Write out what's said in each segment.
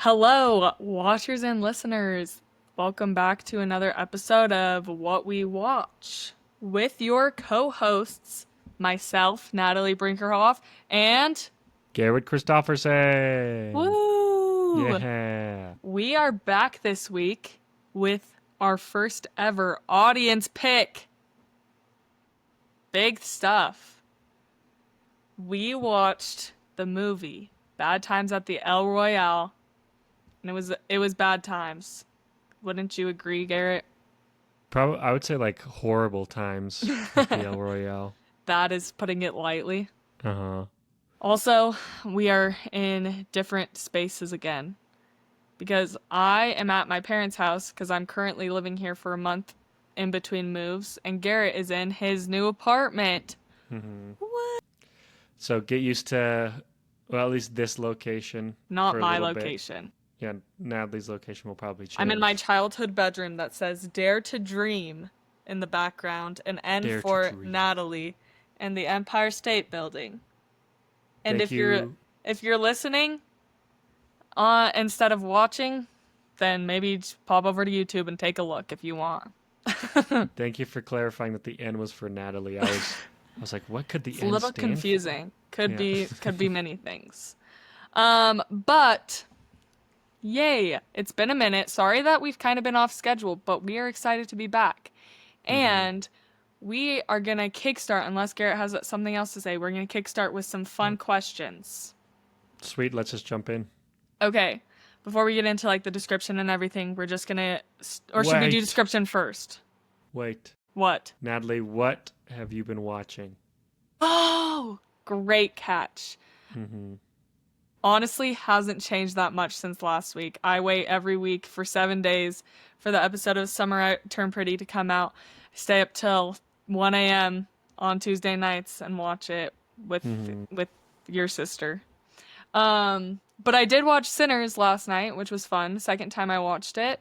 Hello, watchers and listeners. Welcome back to another episode of What We Watch with your co-hosts, myself, Natalie Brinkerhoff, and Garrett Christopherson. woo! Yeah. We are back this week with our first ever audience pick. Big stuff. We watched the movie Bad Times at the El Royale, and it was bad times. Wouldn't you agree, Garrett? Probably, I would say like horrible times at the El Royale. That is putting it lightly. Uh huh. Also, we are in different spaces again because I am at my parents' house because I'm currently living here for a month in between moves, and Garrett is in his new apartment. hmm What? So get used to, well, at least this location Not for a my little bit. location. Yeah, Natalie's location will probably I'm in my change. childhood bedroom that says Dare to Dream in the background, an N Dare to for dream. Natalie, and the Empire State Building. And Thank you. if you're listening, instead of watching, then maybe just pop over to YouTube and take a look if you want. Thank you for clarifying that the N was for Natalie. I was like, what could the It's a N little stand for? confusing. Could Yeah. be many things. But yay, it's been a minute. Sorry that we've kind of been off schedule, but we are excited to be back. hmm And we are gonna kickstart, unless Garrett has something else to say, we're gonna kickstart with some fun questions. Sweet. Let's just jump in. Okay, before we get into like the description and everything, we're just gonna, or should we do Wait. description first? Wait. What? Natalie, what have you been watching? Oh, great catch. hmm Honestly, hasn't changed that much since last week. I wait every week for 7 days for the episode of Summer I Turn Pretty to come out. I stay up till 1 a.m. on Tuesday nights and watch it with hmm with your sister. But I did watch Sinners last night, which was fun. Second time I watched it.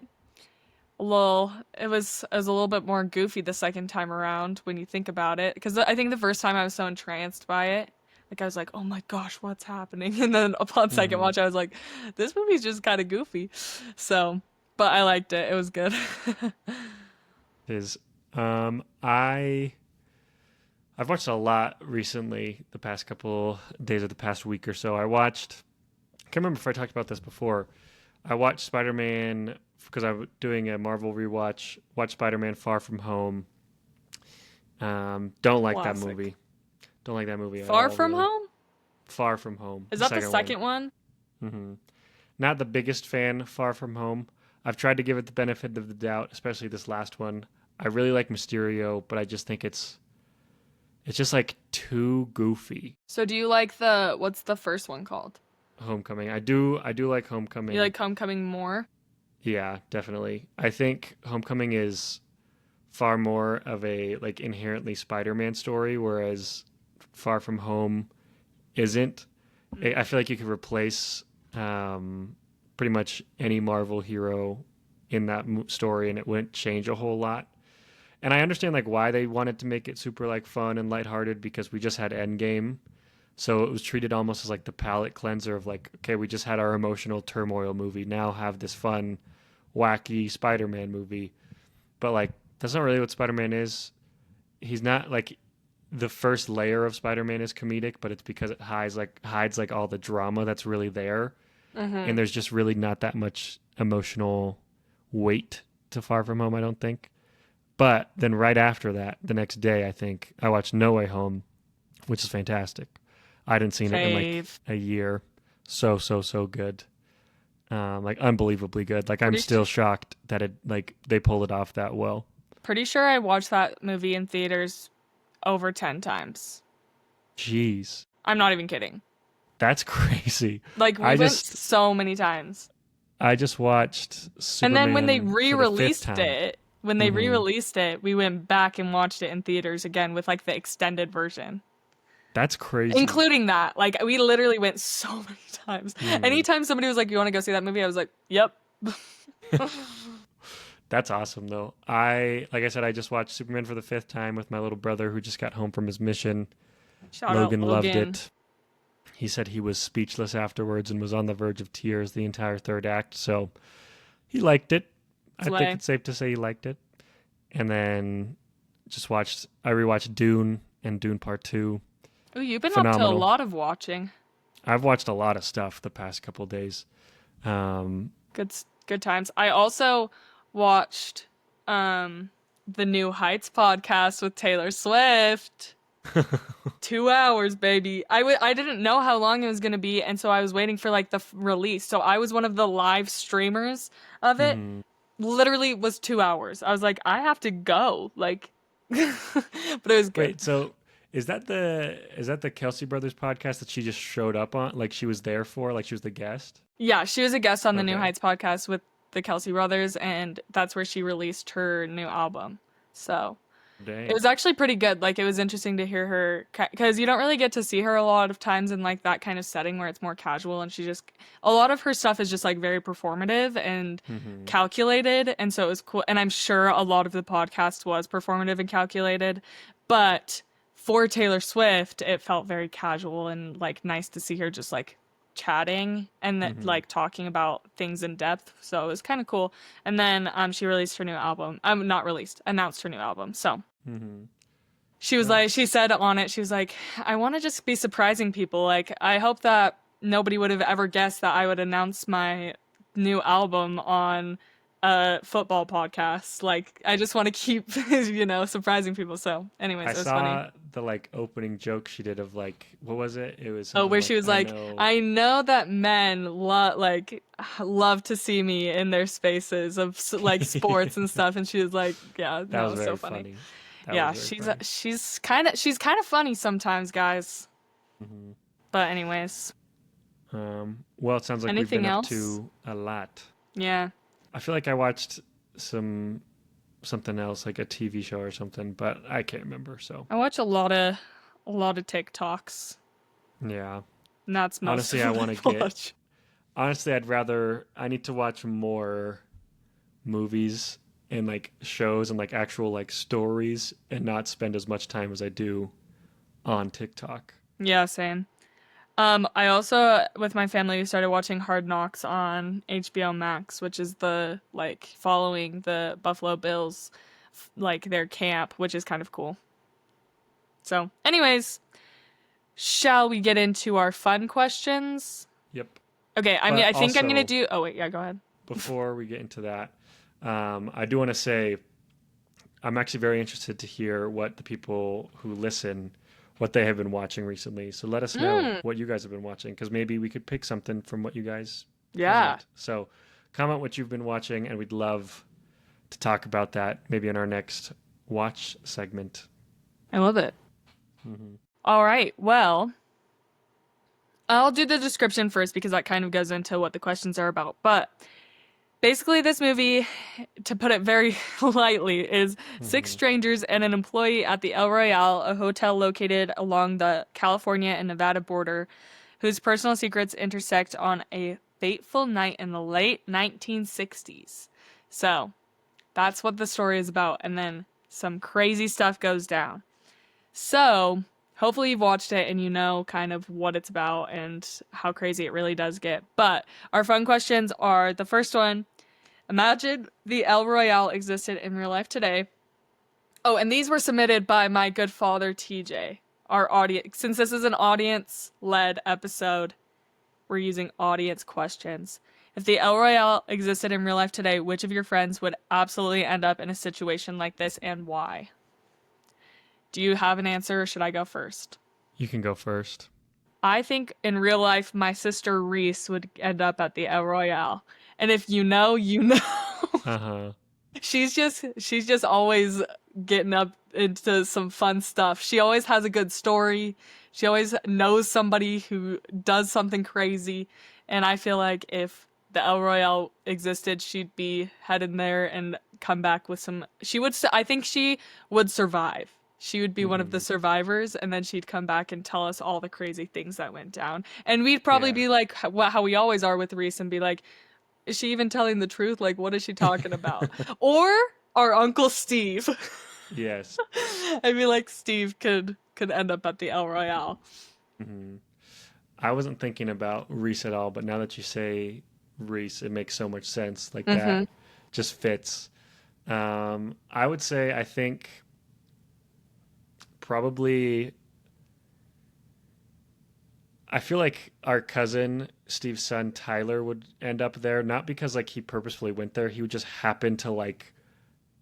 It was a little bit more goofy the second time around when you think about it, because I think the first time I was so entranced by it, like I was like, oh my gosh, what's happening? And then upon second hmm watch, I was like, this movie's just kind of goofy. So, but I liked it. It was good. Is I've watched a lot recently the past couple days of the past week or so. I can't remember if I talked about this before. I watched Spider-Man because I'm doing a Marvel rewatch. Watched Spider-Man Far From Home. Don't like that Classic. movie. Don't like that movie at Far all, From really. Home? Far From Home, Is the that the second one. second one? hmm Not the biggest fan of Far From Home. I've tried to give it the benefit of the doubt, especially this last one. I really like Mysterio, but I just think it's just like too goofy. So do you like what's the first one called? Homecoming. I do like You Homecoming. like Homecoming more? Yeah, definitely. I think Homecoming is far more of a like inherently Spider-Man story, whereas Far From Home isn't. I feel like you could replace pretty much any Marvel hero in that story, and it wouldn't change a whole lot. And I understand like why they wanted to make it super like fun and lighthearted because we just had Endgame. So it was treated almost as like the palate cleanser of like, okay, we just had our emotional turmoil movie. Now have this fun, wacky Spider-Man movie. But like that's not really what Spider-Man is. He's not like the first layer of Spider-Man is comedic, but it's because it hides like all the drama that's really there. Mm-hmm. And there's just really not that much emotional weight to Far From Home, I don't think. But then right after that, the next day, I think I watched No Way Home, which is fantastic. I hadn't seen it in like Fave. a year. So good. Like unbelievably good. Like I'm Pretty still shocked that it like they pulled it off that well. Pretty sure I watched that movie in theaters over 10 times. Jeez, I'm not even kidding. that's crazy. Like, we I went just so many times. I just watched And then when they Superman for the fifth re-released time. it, hmm we went back and watched it in theaters again with like the extended version. That's crazy. Including that. Like, we literally went so many times. Hmm Anytime somebody was like, "You want to go see that movie?" I was like, "Yep." That's awesome though. Like I said, I just watched Superman for the fifth time with my little brother who just got home from his mission. Shout out Logan loved Logan. it. He said he was speechless afterwards and was on the verge of tears the entire third act. So he liked it. I think Slay. it's safe to say he liked it. And then I rewatched Dune and Dune Part 2. Ooh, you've been up to a Phenomenal. lot of watching. I've watched a lot of stuff the past couple days. Um, Good times. I also watched the New Heights podcast with Taylor Swift. 2 hours, baby. I didn't know how long it was gonna be, and so I was waiting for like the release. So I was one of the live streamers of it. mhm. Literally was 2 hours. I was like, I have to go. Like, but it was good. Wait, so is that the Kelsey Brothers podcast that she just showed up on? Like she was there for? Like she was the guest? Yeah, she was a guest on the New Okay. Heights podcast with the Kelsey brothers, and that's where she released her new album. So it Dang. was actually pretty good. Like it was interesting to hear her because you don't really get to see her a lot of times in like that kind of setting where it's more casual, and she just a lot of her stuff is just like very performative and Hmm. calculated, and so it was cool. And I'm sure a lot of the podcast was performative and calculated, but for Taylor Swift, it felt very casual and like nice to see her just like chatting and Hmm. like talking about things in depth. So it was kind of cool. And then she released her new album. Not released, announced her new album. So Hmm. she was like, she Nice. said on it, she was like, I want to just be surprising people. Like, I hope that nobody would have ever guessed that I would announce my new album on a football podcast. Like, I just want to keep, surprising people. So, anyways, I it was funny. saw the like opening joke she did of like what was it? It was Oh, something where she like was I like, know. I know that men love to see me in their spaces of like sports and stuff, and she was like, yeah, That no, it was was so very funny. funny. That was Yeah, very she's funny. she's kind of funny sometimes, guys. Hmm. But anyways, Well, it sounds like we've been anything up else? to a lot. Yeah. I feel like I watched something else, like a TV show or something, but I can't remember. So I watch a lot of TikToks, yeah, and that's most honestly, of I what want to I get. watch. Honestly, I need to watch more movies and like shows and like actual like stories and not spend as much time as I do on TikTok. Yeah, same. I also, with my family, we started watching Hard Knocks on HBO Max, which is the, like, following the Buffalo Bills, like, their camp, which is kind of cool. So, anyways, shall we get into our fun questions? Yep. Okay, But I think I'm gonna also, do, oh wait, yeah, go ahead. before we get into that, I do want to say I'm actually very interested to hear what the people who listen, what they have been watching recently. So let us know Mm, what you guys have been watching, because maybe we could pick something from what you guys yeah, comment. So comment what you've been watching, and we'd love to talk about that maybe in our next watch segment. I love it. Hmm. All right, well, I'll do the description first because that kind of goes into what the questions are about. But basically, this movie, to put it very lightly, is six Hmm. strangers and an employee at the El Royale, a hotel located along the California and Nevada border, whose personal secrets intersect on a fateful night in the late 1960s. So, that's what the story is about. And then some crazy stuff goes down. So, hopefully you've watched it and you know kind of what it's about and how crazy it really does get. But our fun questions are the first one. Imagine the El Royale existed in real life today. Oh, and these were submitted by my good father TJ. Our audience, since this is an audience-led episode, we're using audience questions. If the El Royale existed in real life today, which of your friends would absolutely end up in a situation like this and why? Do you have an answer or should I go first? You can go first. I think in real life, my sister Reese would end up at the El Royale. And if you know, you know. Uh huh. She's just always getting up into some fun stuff. She always has a good story. She always knows somebody who does something crazy. And I feel like if the El Royale existed, she'd be headed there and come back with some. I think she would survive. She would be one of the Hmm. survivors, and then she'd come back and tell us all the crazy things that went down. And we'd probably Yeah. be like, how we always are with Reese, and be like, is she even telling the truth? Like, what is she talking about? Or our Uncle Steve. Yes. I feel like Steve could end up at the El Royale. Hmm. I wasn't thinking about Reese at all, but now that you say Reese, it makes so much sense. Like that Mm-hmm. just fits. I would say I think probably I feel like our cousin Steve's son Tyler would end up there, not because like he purposefully went there. He would just happen to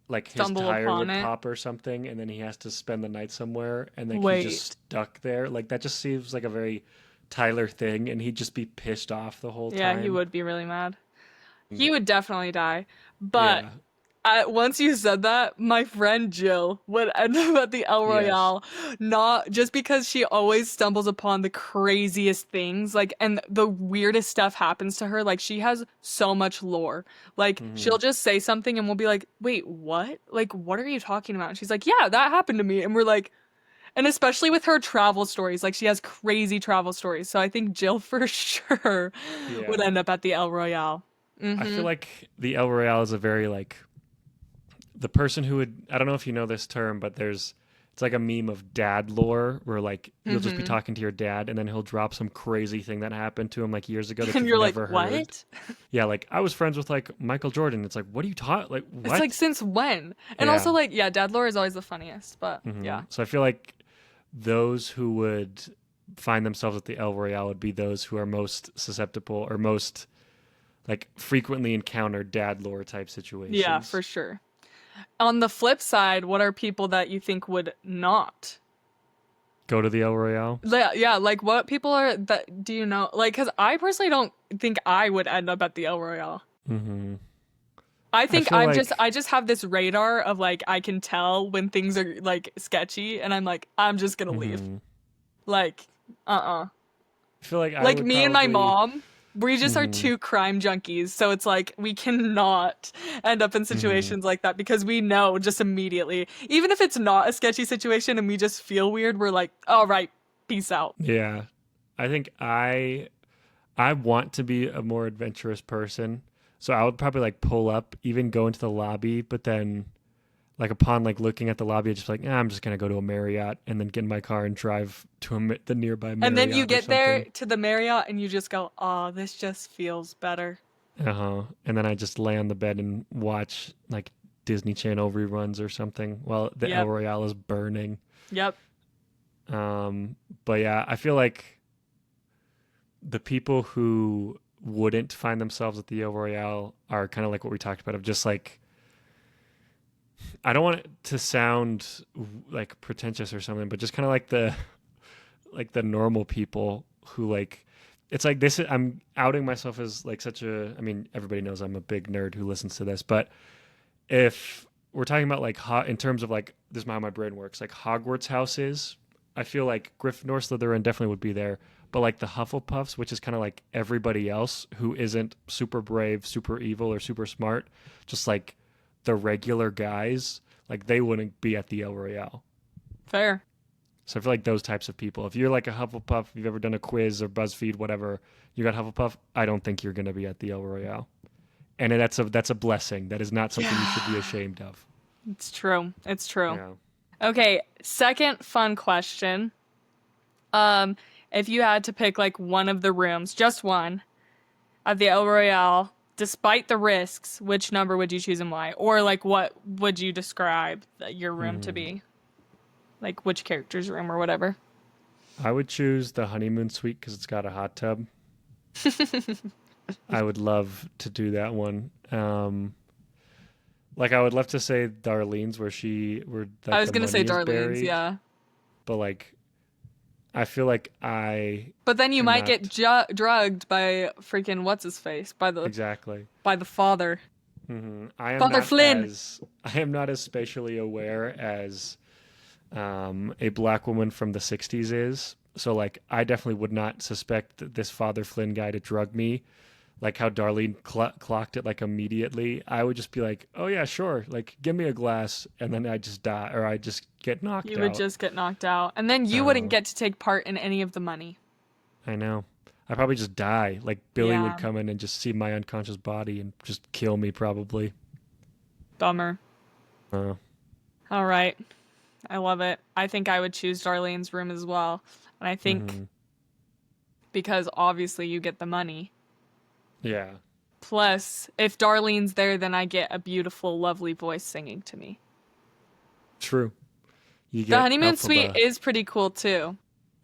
like his Stumble tire upon would it. pop or something, and then he has to spend the night somewhere, and like he's just Wait. stuck there. Like that just seems like a very Tyler thing, and he'd just be pissed off the whole Yeah, he time. would be really mad. He would definitely die. But Yeah. once you said that, my friend Jill would end up at the El Yes. Royale, not just because she always stumbles upon the craziest things, like, and the weirdest stuff happens to her. Like, she has so much lore. Like, Hmm. she'll just say something and we'll be like, wait, what? Like, what are you talking about? And she's like, yeah, that happened to me. And we're like, and especially with her travel stories, like, she has crazy travel stories. So I think Jill for sure would Yeah. end up at the El Royale. I feel Mm-hmm. like the El Royale is a very like the person who would I don't know if you know this term, but there's it's like a meme of dad lore where like you'll just be Mm-hmm. talking to your dad and then he'll drop some crazy thing that happened to him like years ago that And you've you're like, never heard. what? Yeah, like I was friends with like Michael Jordan. It's like, what are you talking? Like It's like, what? since when? And Yeah. also, like, yeah, dad lore is always the funniest, but yeah. So I feel like those who would find themselves at the El Royale would be those who are most susceptible or most like frequently encounter dad lore type Yeah, for situations. sure. On the flip side, what are people that you think would not? Go to the El Royale. Yeah, yeah, like what people are that do you know? Like, because I personally don't think I would end up at the El Royale. Hmm. I I think feel like I just have this radar of like I can tell when things are like sketchy, and I'm like I'm just gonna leave. hmm Like, uh-uh. I feel like I Like would me and my probably. mom, we just are Hmm. two crime junkies. So it's like we cannot end up in Hmm. situations like that because we know just immediately. Even if it's not a sketchy situation and we just feel weird, we're like, all right, peace out. Yeah, I think I want to be a more adventurous person, so I would probably like pull up, even go into the lobby, but then like upon like looking at the lobby, I'd just be like, I'm just gonna go to a Marriott and then get in my car and drive to the nearby And then you Marriott or get there something. to the Marriott and you just go, oh, this just feels better. Uh-huh. And then I just lay on the bed and watch like Disney Channel reruns or something while the El Yep. Royale is burning. Yep. Um, but yeah, I feel like the people who wouldn't find themselves at the El Royale are kind of like what we talked about of just like I don't want it to sound like pretentious or something, but just kind of like the normal people who like it's like this I'm outing myself as like such a I mean everybody knows I'm a big nerd who listens to this, but if we're talking about like in terms of like this is how my brain works, like Hogwarts houses, I feel like Gryffindor, Slytherin definitely would be there, but like the Hufflepuffs, which is kind of like everybody else who isn't super brave, super evil, or super smart, just like the regular guys, like they wouldn't be at the El Royale. Fair. So I feel like those types of people. If you're like a Hufflepuff, if you've ever done a quiz or BuzzFeed, whatever, you got Hufflepuff. I don't think you're going to be at the El Royale, and that's a blessing. That is not something you should be Yeah. ashamed of. It's true. It's true. Yeah. Okay, second fun question. Um, if you had to pick like one of the rooms, just one, at the El Royale, despite the risks, which number would you choose and why? Or like what would you describe your room to Hmm. be? Like which character's room or whatever. I would choose the honeymoon suite because it's got a hot tub. I would love to do that one. Like I would love to say Darlene's where I like was the gonna say money is Darlene's, buried, yeah. but like I feel like I But then you am might get not drugged by freaking what's his face exactly. by the father, Father Flynn. I am not as spatially aware as a black woman from the '60s is. So like I definitely would not suspect this Father Flynn guy to drug me. Like how Darlene clocked it like immediately. I would just be like, oh yeah, sure. Like give me a glass, and then I just die or I just get knocked You would out. just get knocked out, and then you wouldn't Uh, get to take part in any of the money. I know. I probably just die. Like Billy would Yeah, come in and just see my unconscious body and just kill me probably. bummer. Uh, All right. I love it. I think I would choose Darlene's room as well. And I think hmm because obviously you get the money. Yeah. Plus, if Darlene's there, then I get a beautiful, lovely voice singing to me. True. You The get honeymoon suite Elphaba. is pretty cool too,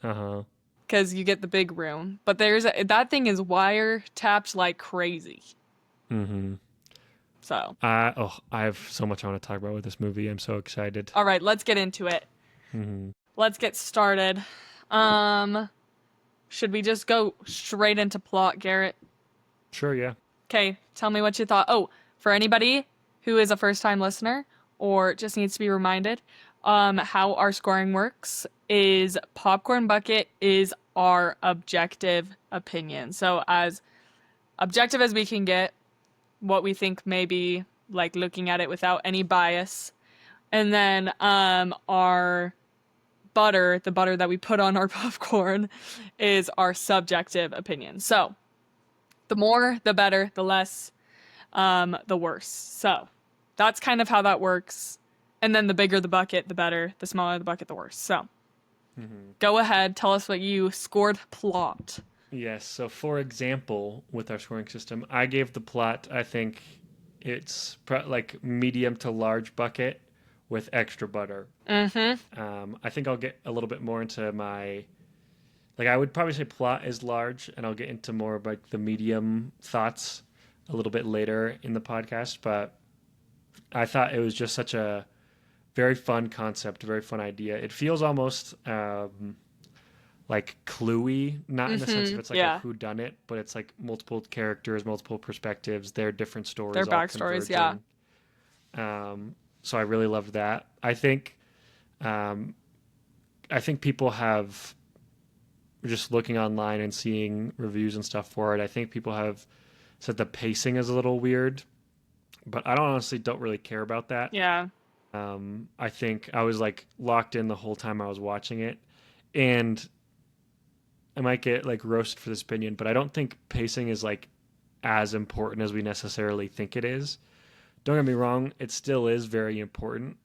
Uh-huh. because you get the big room. But that thing is wiretapped like crazy. Mm-hmm. So, I have so much I want to talk about with this movie. I'm so excited. all right, let's get into it. Mm-hmm. Let's get started. Should we just go straight into plot, Garrett? Sure, yeah. Okay, tell me what you thought. Oh, for anybody who is a first-time listener or just needs to be reminded, how our scoring works is Popcorn Bucket is our objective opinion. So as objective as we can get, what we think maybe like looking at it without any bias. And then our butter, the butter that we put on our popcorn, is our subjective opinion. So the more, the better, the less, the worse. So that's kind of how that works. And then the bigger the bucket, the better. The smaller the bucket, the worse. So go ahead, tell us what you scored plot. Yes. So, for example, with our scoring system, I gave the plot, I think it's like medium to large bucket with extra butter. I think I'll get a little bit more into my, like, I would probably say plot is large, and I'll get into more of like the medium thoughts a little bit later in the podcast. But I thought it was just such a very fun concept, very fun idea. It feels almost like Cluey, not in the sense of it's like a whodunit, but it's like multiple characters, multiple perspectives, their different stories, Their all backstories, yeah. converging. So I really loved that. I think people have, just looking online and seeing reviews and stuff for it, I think people have said the pacing is a little weird, but I don't really care about that. Yeah. I think I was like locked in the whole time I was watching it, and I might get like roasted for this opinion, but I don't think pacing is like as important as we necessarily think it is. Don't get me wrong, it still is very important,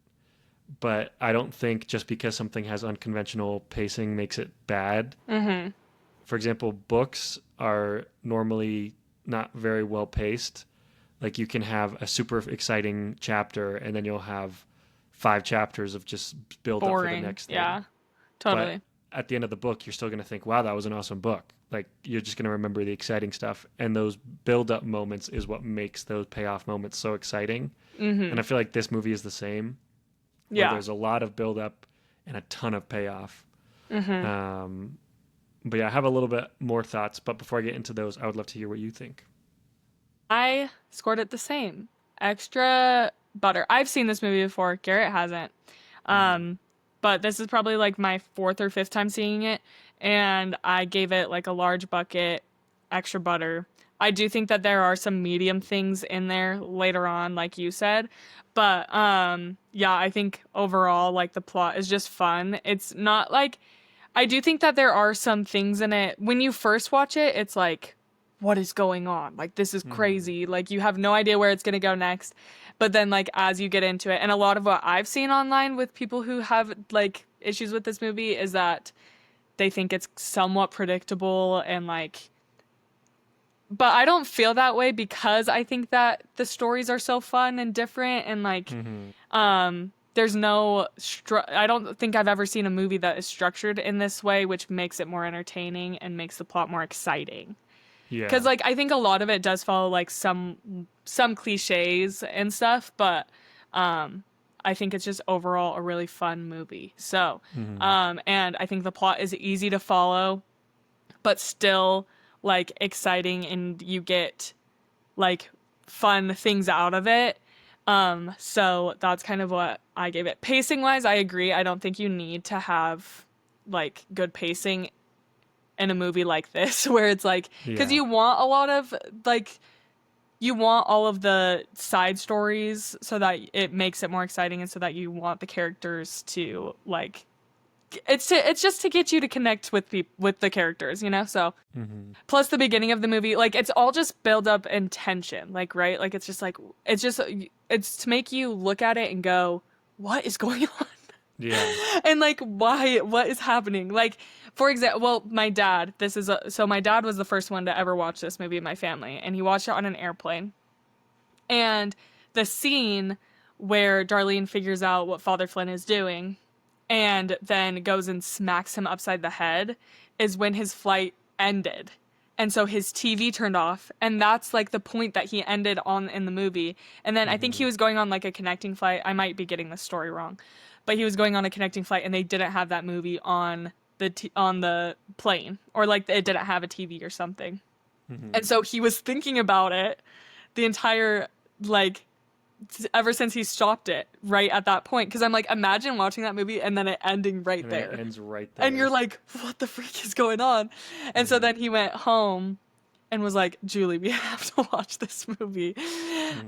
but I don't think just because something has unconventional pacing makes it bad. Mm-hmm. For example, books are normally not very well paced. Like you can have a super exciting chapter and then you'll have 5 chapters of just build up for the next thing. Yeah, totally. But at the end of the book, you're still going to think, wow, that was an awesome book. Like you're just going to remember the exciting stuff. And those build up moments is what makes those payoff moments so exciting. Mm-hmm. And I feel like this movie is the same. Yeah. There's a lot of build up and a ton of payoff. Mm-hmm. But yeah, I have a little bit more thoughts. But before I get into those, I would love to hear what you think. I scored it the same. Extra butter. I've seen this movie before. Garrett hasn't. But this is probably like my 4th or 5th time seeing it. And I gave it like a large bucket, extra butter. I do think that there are some medium things in there later on, like you said. But yeah, I think overall, like the plot is just fun. It's not like, I do think that there are some things in it. When you first watch it, it's like, what is going on? Like, this is crazy. Like, you have no idea where it's going to go next. But then, like, as you get into it, and a lot of what I've seen online with people who have, like, issues with this movie is that they think it's somewhat predictable and, like, but I don't feel that way because I think that the stories are so fun and different and, like, there's no, I don't think I've ever seen a movie that is structured in this way, which makes it more entertaining and makes the plot more exciting. Yeah. Because, like, I think a lot of it does follow, like, some cliches and stuff, but I think it's just overall a really fun movie. So, and I think the plot is easy to follow, but still, like, exciting, and you get, like, fun things out of it. So that's kind of what I gave it. Pacing-wise, I agree. I don't think you need to have, like, good pacing in a movie like this where it's like, because you want a lot of, like, you want all of the side stories so that it makes it more exciting and so that you want the characters to, like, it's just to get you to connect with the characters, you know? So plus the beginning of the movie, like, it's all just build up and tension, like, right? Like, it's to make you look at it and go, what is going on? Yeah. And like, why, what is happening? Like, for example, well, my dad, so my dad was the first one to ever watch this movie in my family, and he watched it on an airplane. And the scene where Darlene figures out what Father Flynn is doing and then goes and smacks him upside the head is when his flight ended. And so his TV turned off, and that's like the point that he ended on in the movie. And then I think he was going on like a connecting flight. I might be getting the story wrong, but he was going on a connecting flight, and they didn't have that movie on on the plane, or like it didn't have a TV or something. And so he was thinking about it the entire like ever since he stopped it right at that point, because I'm like, imagine watching that movie and then it ending right And then there, it ends right there. and you're like, what the freak is going on? And so then he went home and was like, Julie, we have to watch this movie.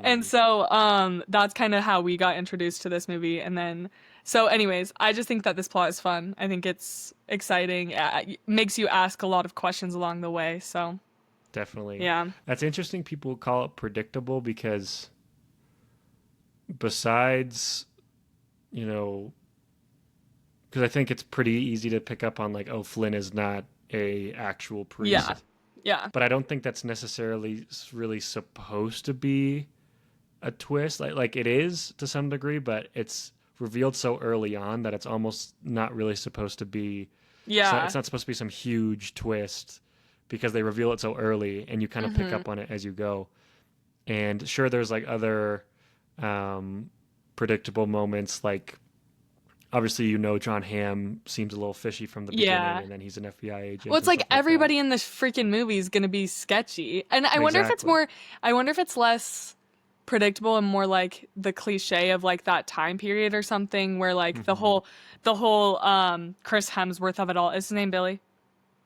And so that's kind of how we got introduced to this movie. And then so anyways, I just think that this plot is fun. I think it's exciting. It makes you ask a lot of questions along the way. So Definitely. yeah. That's interesting. People call it predictable because besides, you know, because I think it's pretty easy to pick up on like, oh, Flynn is not a actual priest. Yeah. Yeah. But I don't think that's necessarily really supposed to be a twist. Like it is to some degree, but it's revealed so early on that it's almost not really supposed to be. Yeah. It's not supposed to be some huge twist because they reveal it so early, and you kind of pick up on it as you go. And sure, there's like other predictable moments, like obviously John Hamm seems a little fishy from the beginning, Yeah. and then he's an FBI agent. Well, it's and like stuff that. everybody in this freaking movie is gonna be sketchy, and I wonder if it's Exactly. more. I wonder if it's less predictable and more like the cliche of like that time period or something, where like the whole Chris Hemsworth of it all, is his name Billy?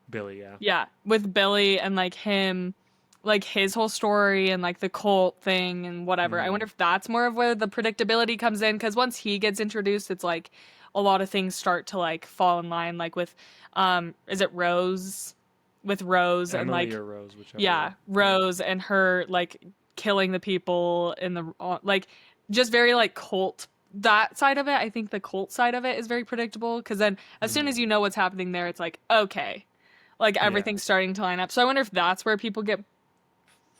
Billy, yeah. Yeah, with Billy and like him, like his whole story and like the cult thing and whatever. I wonder if that's more of where the predictability comes in, because once he gets introduced, it's like a lot of things start to like fall in line. Like with, is it Rose? With Rose and Emily like, or Rose, whichever. yeah, Rose and her like killing the people in the like, just very like cult. That side of it, I think the cult side of it is very predictable, because then as soon as you know what's happening there, it's like, okay, like everything's starting to line up. So I wonder if that's where people get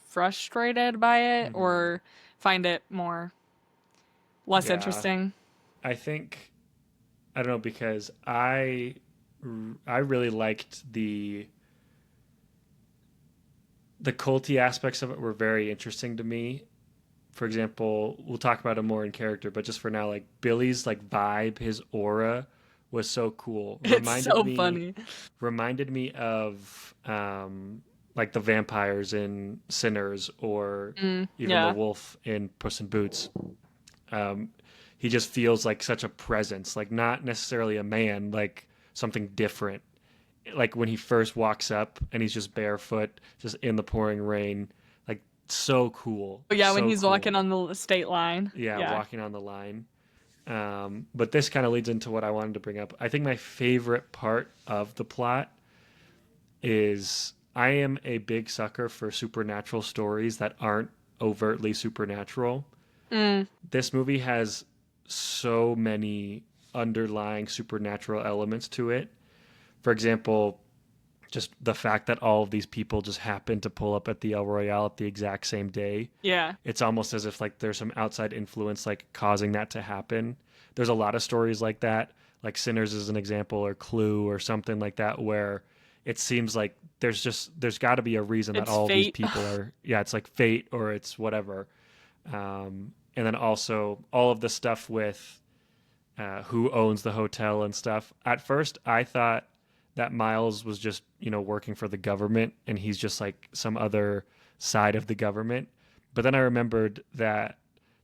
frustrated by it or find it more less Yeah. interesting. I think I don't know, because I really liked the culty aspects of it were very interesting to me. For example, we'll talk about it more in character, but just for now, like Billy's like vibe, his aura was so cool. It's so funny. Reminded me of like the vampires in Sinners, or even yeah. the wolf in Puss in Boots. He just feels like such a presence, like not necessarily a man, like something different. Like when he first walks up and he's just barefoot, just in the pouring rain, like so cool. But yeah, when So he's cool. walking on the state line. Yeah, walking on the line. But this kind of leads into what I wanted to bring up. I think my favorite part of the plot is I am a big sucker for supernatural stories that aren't overtly supernatural. This movie has so many underlying supernatural elements to it. For example, just the fact that all of these people just happen to pull up at the El Royale at the exact same day. Yeah. It's almost as if like there's some outside influence like causing that to happen. There's a lot of stories like that, like Sinners is an example, or Clue or something like that, where it seems like there's got to be a reason that It's all of fate. these people are, yeah, it's like fate or it's whatever. And then also all of the stuff with who owns the hotel and stuff. At first, I thought that Miles was just, working for the government and he's just like some other side of the government. But then I remembered that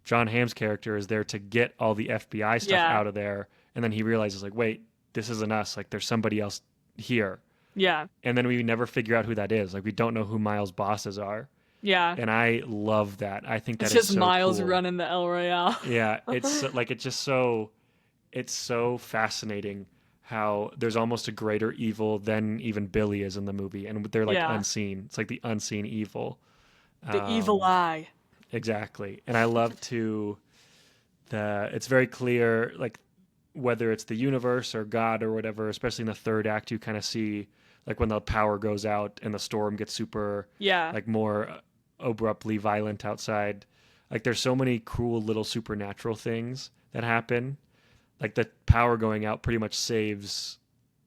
John Hamm's character is there to get all the FBI stuff out of there. And then he realizes like, wait, this isn't us. Like there's somebody else here. Yeah. And then we never figure out who that is. Like we don't know who Miles' bosses are. Yeah. And I love that. I think that it's is just so Miles cool. running the El Royale. Yeah, it's like it's so fascinating how there's almost a greater evil than even Billy is in the movie, and they're like unseen. It's like the unseen evil. The evil eye. Exactly. And I love it's very clear, like whether it's the universe or God or whatever, especially in the third act, you kind of see like when the power goes out and the storm gets super Yeah. like more abruptly violent outside. Like there's so many cool little supernatural things that happen. Like the power going out pretty much saves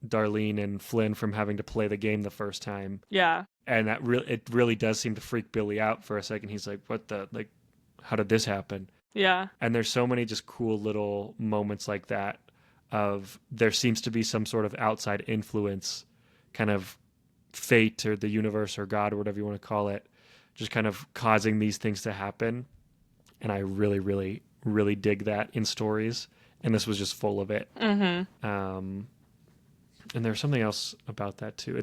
Darlene and Flynn from having to play the game the first time. Yeah. And it really does seem to freak Billy out for a second. He's like, "What the like? How did this happen?" Yeah. And there's so many just cool little moments like that. Of there seems to be some sort of outside influence, kind of fate or the universe or God or whatever you want to call it, just kind of causing these things to happen. And I really, really, really dig that in stories. And this was just full of it. Mm-hmm. And there's something else about that too.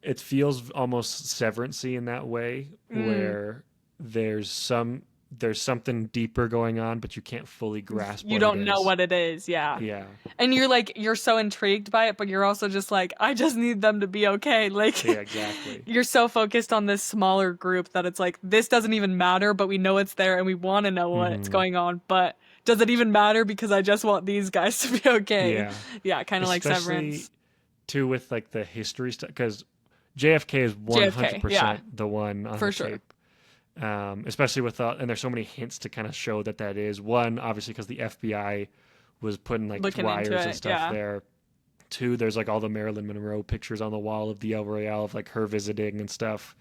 It feels almost Severance-y in that way, where there's something deeper going on, but you can't fully grasp You what don't it know is. what it is. Yeah. Yeah. And you're so intrigued by it, but you're also just like, I just need them to be okay. Like, Yeah, exactly. you're so focused on this smaller group that it's like, this doesn't even matter, but we know it's there and we want to know what's going on. But does it even matter? Because I just want these guys to be okay. Yeah. Yeah, kind of like Especially Severance. too with like the history stuff, because JFK is 100% yeah. the one on For the sure. tape. Especially with and there's so many hints to kind of show that is one, obviously because the FBI was putting like Looking wires into and it, stuff yeah. there. Two, there's like all the Marilyn Monroe pictures on the wall of the El Royale of like her visiting and stuff,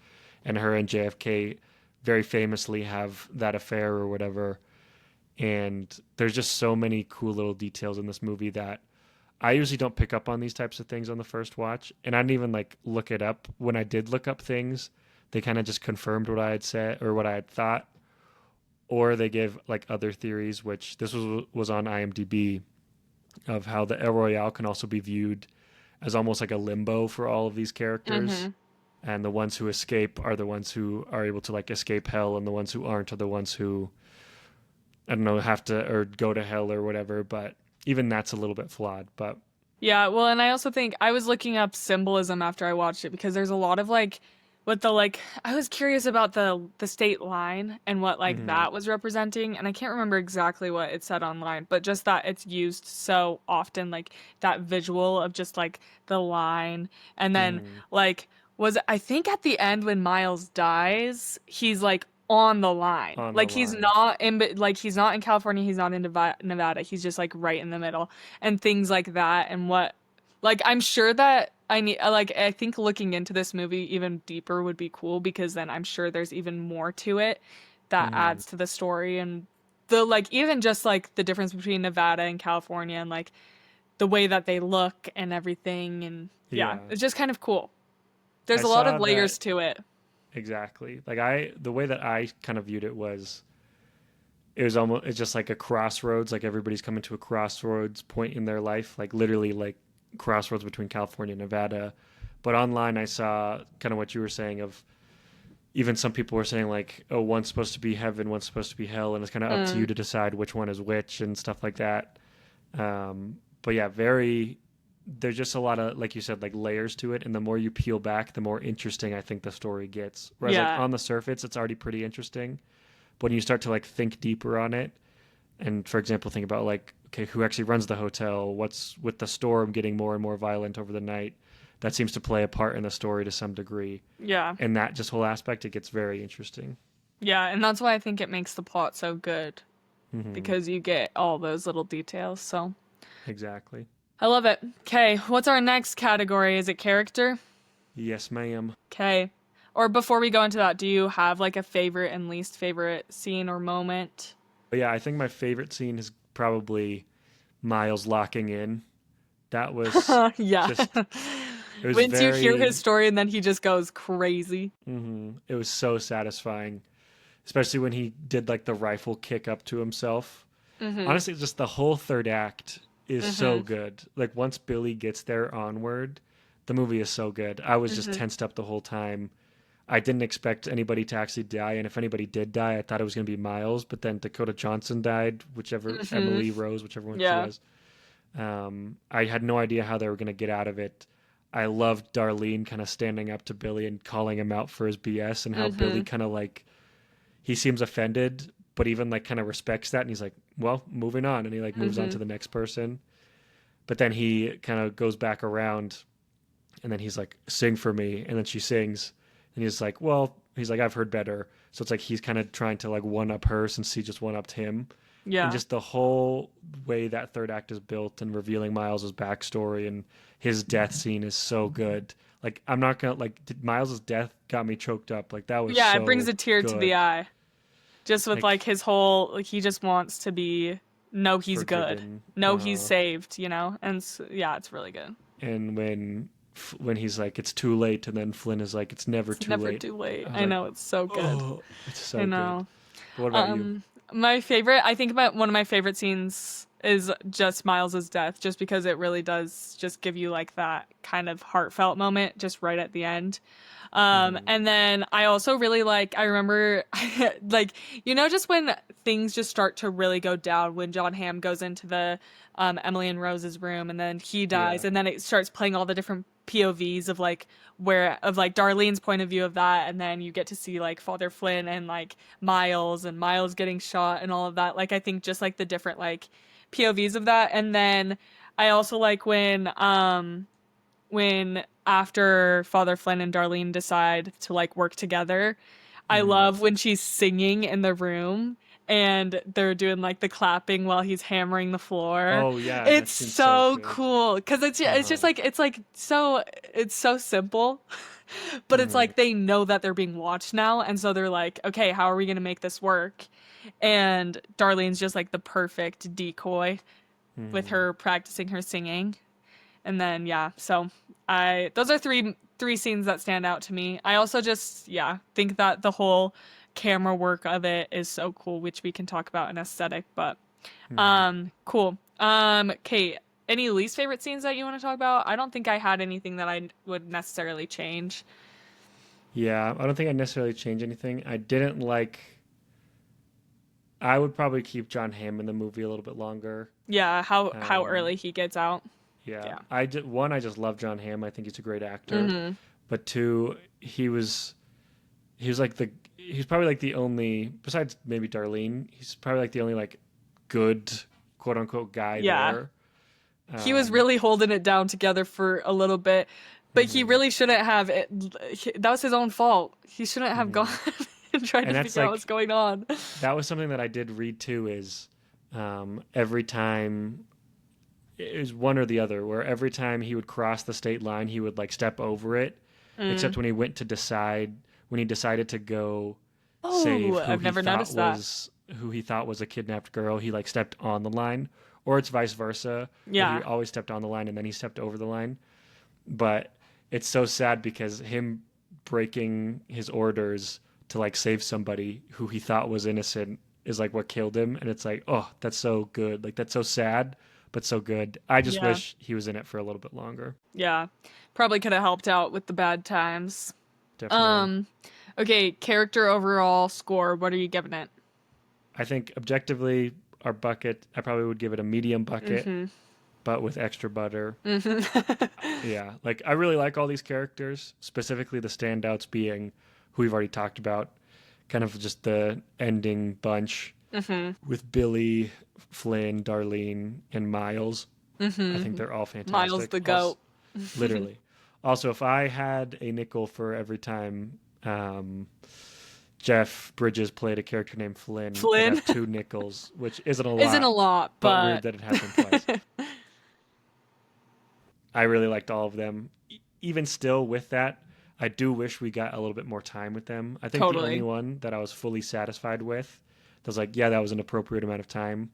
and her and JFK very famously have that affair or whatever. And there's just so many cool little details in this movie that I usually don't pick up on these types of things on the first watch, and I didn't even like look it up. When I did look up things, they kind of just confirmed what I had said or what I had thought, or they gave like other theories, which this was on IMDb, of how the El Royale can also be viewed as almost like a limbo for all of these characters. And the ones who escape are the ones who are able to like escape hell, and the ones who aren't are the ones who, I don't know, have to or go to hell or whatever. But even that's a little bit flawed. But Yeah, well, and I also think I was looking up symbolism after I watched it because there's a lot of like with the like I was curious about the state line and what like that was representing, and I can't remember exactly what it said online, but just that it's used so often, like that visual of just like the line. And then like was I think at the end when Miles dies, he's like on the line. on the Like he's line. not in like he's not in California, he's not in Nevada. He's just like right in the middle and things like that. And what like I'm sure that I need like I think looking into this movie even deeper would be cool because then I'm sure there's even more to it that adds to the story. And the like even just like the difference between Nevada and California and like the way that they look and everything. And yeah, Yeah. it's just kind of cool. There's I a lot saw of layers that to it. exactly. Like the way that I kind of viewed it was it's just like a crossroads, like everybody's coming to a crossroads point in their life, like literally like crossroads between California and Nevada. But online I saw kind of what you were saying of even some people were saying like, oh, one's supposed to be heaven, one's supposed to be hell, and it's kind of up to you to decide which one is which and stuff like that. But yeah, there's just a lot of, like you said, like layers to it, and the more you peel back, the more interesting I think the story gets. Whereas like Yeah. on the surface, it's already pretty interesting, but when you start to like think deeper on it, and for example, think about like, okay, who actually runs the hotel? What's with the storm getting more and more violent over the night? That seems to play a part in the story to some degree, Yeah. and that just whole aspect, it gets very interesting. Yeah, and that's why I think it makes the plot so good Mm-hmm. because you get all those little details. So Exactly. I love it. Okay, what's our next category? Is it character? Yes, ma'am. Okay. Or before we go into that, do you have like a favorite and least favorite scene or moment? But yeah, I think my favorite scene is probably Miles locking in. That was Yeah. just, it was Once you hear very, his story and then he just goes crazy. it was so satisfying, especially when he did like the rifle kick up to himself. Honestly, just the whole third act is so good. Like once Billy gets there onward, the movie is so good. I was just tensed up the whole time. I didn't expect anybody to actually die, and if anybody did die, I thought it was going to be Miles, but then Dakota Johnson died, whichever Emily Rose, whichever one she Yeah. was. I had no idea how they were going to get out of it. I loved Darlene kind of standing up to Billy and calling him out for his BS, and how Billy kind of like, he seems offended, but even like kind of respects that, and he's like, well, moving on, and he like moves on Mm-hmm. to the next person. But then he kind of goes back around, and then he's like, sing for me, and then she sings, and he's like, well, he's like, I've heard better. So it's like he's kind of trying to like one up her since he just one upped him. And Yeah. just the whole way that third act is built and revealing Miles's backstory and his death scene is so good. Like I'm not gonna like Miles's death got me choked up. Like that was Yeah, it brings so a tear to the good. eye. Just with like Like his whole like he just wants to be know he's good. forgiven. Know he's saved, you know? And yeah, it's really good. And when he's like it's too late, and then Flynn is like it's never It's too never late. too late. I was I like, know it's so good. oh, it's I so good. know. But what about you? My favorite, I think about one of my favorite scenes is just Miles's death, just because it really does just give you like that kind of heartfelt moment just right at the end. And then I also really like, I remember like, you know, just when things just start to really go down when John Hamm goes into the Emily and Rose's room and then he dies Yeah. and then it starts playing all the different POVs of like of like Darlene's point of view of that, and then you get to see like Father Flynn and like Miles and Miles getting shot and all of that. Like I think just like the different like POVs of that. And then I also like when after Father Flynn and Darlene decide to like work together, I Mm. love when she's singing in the room and they're doing like the clapping while he's hammering the floor. Oh yeah, that It's seems so so good. cool because it's just Uh-huh. like it's so simple, but it's Mm. like they know that they're being watched now, and so they're like, okay, how are we gonna make this work? And Darlene's just like the perfect decoy with Mm. her practicing her singing. And then yeah, so I those are three scenes that stand out to me. I also just think that the whole camera work of it is so cool, which we can talk about in aesthetic, but Mm. cool. Kate, any least favorite scenes that you want to talk about? I don't think I had anything that I would necessarily change. Yeah, I don't think I necessarily change anything. I didn't like. I would probably keep John Hamm in the movie a little bit longer. Yeah, how Um, early he gets out. yeah, Yeah. I just love John Hamm. I think he's a great actor. Mhm. But two, he was like the he's probably like the only besides maybe Darlene. He's probably like the only like good quote unquote guy Yeah. there. He was Um, really holding it down together for a little bit, but he mhm, really shouldn't have it. That was his own fault. He shouldn't have gone mhm. and tried to And that's figure out what's like going on. that was something that I did read too. Is every time it was one or the other, where every time he would cross the state line, he would like step over it, Mm. except when he decided to go save Oh, I've never noticed that. who he thought was a kidnapped girl, he like stepped on the line, or it's vice versa, where he Yeah. always stepped on the line and then he stepped over the line. But it's so sad because him breaking his orders to like save somebody who he thought was innocent is like what killed him, and it's like, oh, that's so good, like that's so sad but so good. I just Yeah. wish he was in it for a little bit longer. Yeah. Probably could have helped out with the bad times. Definitely. Um, okay, character overall score, what are you giving it? I think objectively our bucket, I probably would give it a medium bucket, Mm-hmm. but with extra butter. Mm-hmm. Yeah, like I really like all these characters, specifically the standouts being who we've already talked about, kind of just the ending bunch Mm-hmm. with Billy, Flynn, Darlene, and Miles. I think Mm-hmm. they're all Miles fantastic. the goat. Literally. Also, if I had a nickel for every time Jeff Bridges played a character named Flynn, I'd Flynn have two nickels, which isn't a isn't a lot, lot, but weird but that it happened twice. I really liked all of them. Even still, with that, I do wish we got a little bit more time with them. I think the only totally. one that I was fully satisfied with, that was like, yeah, that was an appropriate amount of time,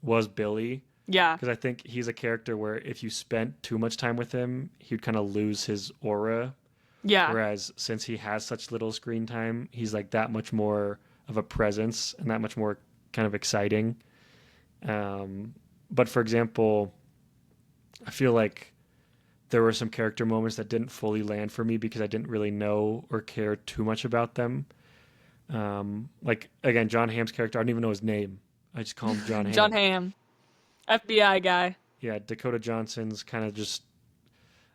was Billy. Yeah. Because I think he's a character where if you spent too much time with him, he'd kind of lose his aura. Yeah. Whereas since he has such little screen time, he's like that much more of a presence and that much more kind of exciting. But for example, I feel like there were some character moments that didn't fully land for me because I didn't really know or care too much about them. Like again, John Hamm's character, I don't even know his name. I just call him John John Hamm. Hamm, FBI guy. Yeah, Dakota Johnson's kind of just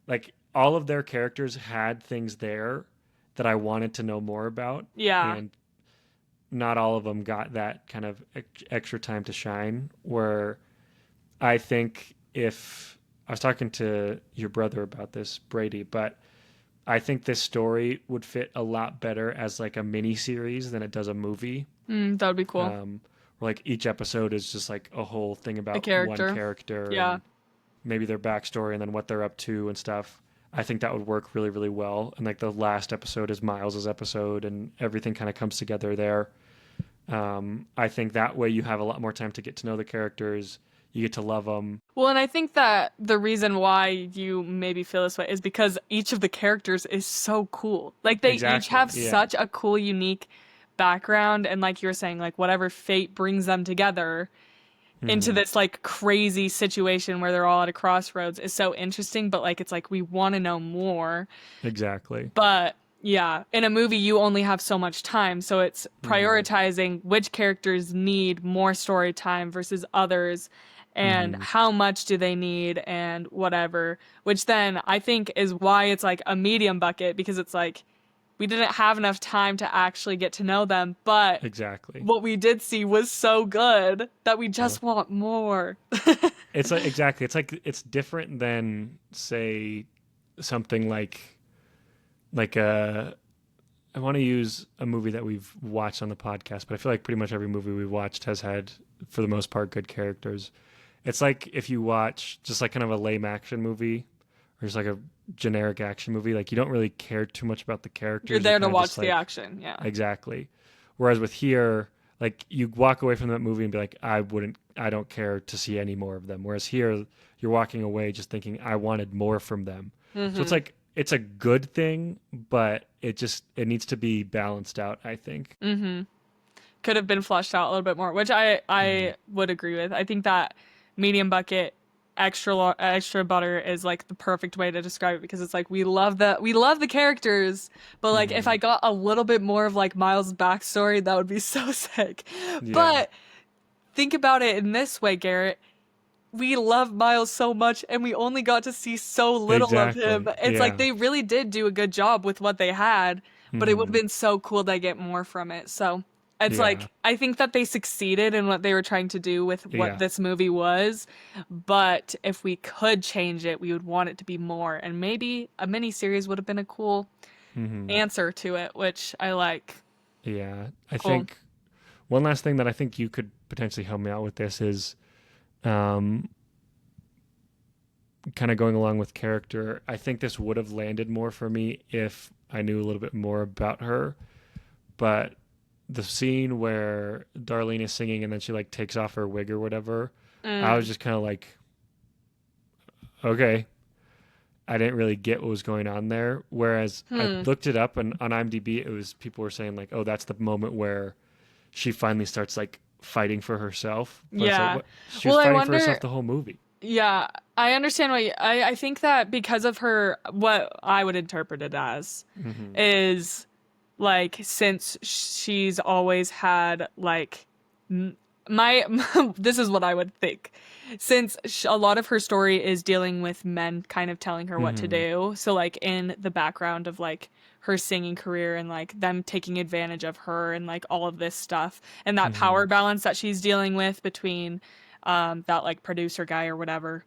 like all of their characters had things there that I wanted to know more about, Yeah. and not all of them got that kind of extra time to shine. Where I think if I was talking to your brother about this, Brady, but I think this story would fit a lot better as like a mini series than it does a movie. That would be cool. Where like each episode is just like a whole thing A about one character. character Yeah. and maybe their backstory and then what they're up to and stuff. I think that would work really, really well. And like the last episode is Miles's episode, and everything kind of comes together there. I think that way you have a lot more time to get to know the characters. You get to love them. Well, and I think that the reason why you maybe feel this way is because each of the characters is so cool. Like they each Exactly, have yeah. such a cool, unique background, and like you were saying, like whatever fate brings them together into this like crazy situation where they're all at a crossroads is so interesting. But like it's like we want to know more. Exactly. But yeah, in a movie, you only have so much time. So it's prioritizing which characters need more story time versus others and how much do they need and whatever, which then I think is why it's like a medium bucket, because it's like we didn't have enough time to actually get to know them. But Exactly. what we did see was so good that we just want more. It's like, exactly. It's like, it's different than say something like I want to use a movie that we've watched on the podcast, but I feel like pretty much every movie we've watched has had, for the most part, good characters. It's like if you watch just like kind of a lame action movie or just like a generic action movie, like you don't really care too much about the characters. You're there to kinda watch just, the like, action. Yeah. exactly. Whereas with here, like you walk away from that movie and be like, I don't care to see any more of them. Whereas here, you're walking away just thinking, I wanted more from them. So it's like, it's a good thing, but it needs to be balanced out, I think. Could have been fleshed out a little bit more, which I would agree with. I think that medium bucket extra butter is like the perfect way to describe it, because it's like we love the characters, but like if I got a little bit more of like Miles' backstory, that would be so sick. Yeah. But think about it in this way, Garrett. We love Miles so much and we only got to see so little Exactly. of him. It's like Yeah. they really did do a good job with what they had, but it would have been so cool to get more from it. So it's Yeah. like I think that they succeeded in what they were trying to do with what Yeah. this movie was, but if we could change it, we would want it to be more, and maybe a mini series would have been a cool answer to it, which I like. Yeah. I Cool. think one last thing that I think you could potentially help me out with this is kind of going along with character. I think this would have landed more for me if I knew a little bit more about her. But the scene where Darlene is singing and then she like takes off her wig or whatever, I was just kind of like, okay. I didn't really get what was going on there. Whereas I looked it up, and on IMDb, people were saying like, oh, that's the moment where she finally starts like fighting for herself. But it's Yeah. like, what? She was Well, I fighting wonder- for herself the whole movie. Yeah, I understand I think that because of her, what I would interpret it as is like, since she's always had like this is what I would think. Since a lot of her story is dealing with men kind of telling her what to do. So like in the background of like her singing career and like them taking advantage of her and like all of this stuff and that power balance that she's dealing with between that like producer guy or whatever.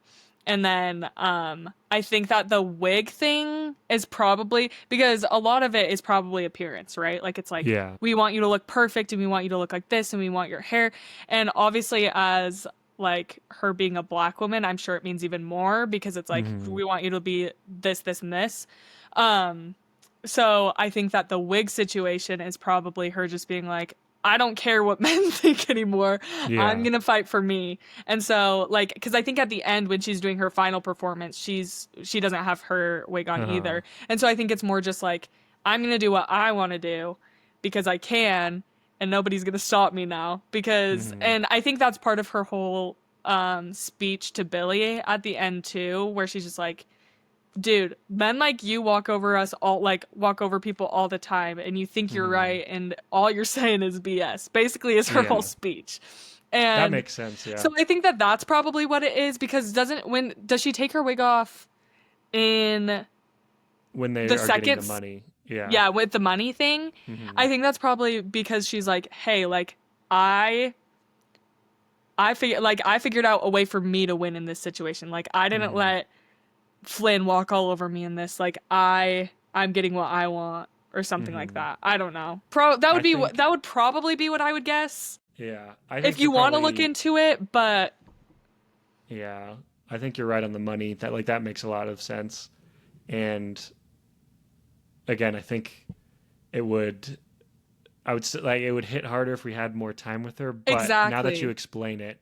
And then I think that the wig thing is probably because a lot of it is probably appearance, right? Like it's like, Yeah. we want you to look perfect and we want you to look like this and we want your hair. And obviously as like her being a black woman, I'm sure it means even more, because it's like, we want you to be this, this, and this. So I think that the wig situation is probably her just being like, I don't care what men think anymore. Yeah. I'm going to fight for me. And so like, cause I think at the end when she's doing her final performance, she doesn't have her wig on either. And so I think it's more just like, I'm going to do what I want to do because I can, and nobody's going to stop me now because, and I think that's part of her whole speech to Billy at the end too, where she's just like, dude, men like you walk over people all the time and you think you're right and all you're saying is BS. Basically is her whole speech. And That makes sense, yeah. so I think that that's probably what it is, because does she take her wig off in When they the are second getting the money. Yeah, with the money thing. I think that's probably because she's like, hey, like, I figured out a way for me to win in this situation. Like, I didn't let Flynn walk all over me in this. Like, I'm getting what I want or something like that. I don't know. That would probably be what I would guess. Yeah, I think If you want to look into it, but yeah, I think you're right on the money. That makes a lot of sense. And again, I think it would it would hit harder if we had more time with her, but now that you exactly. explain it,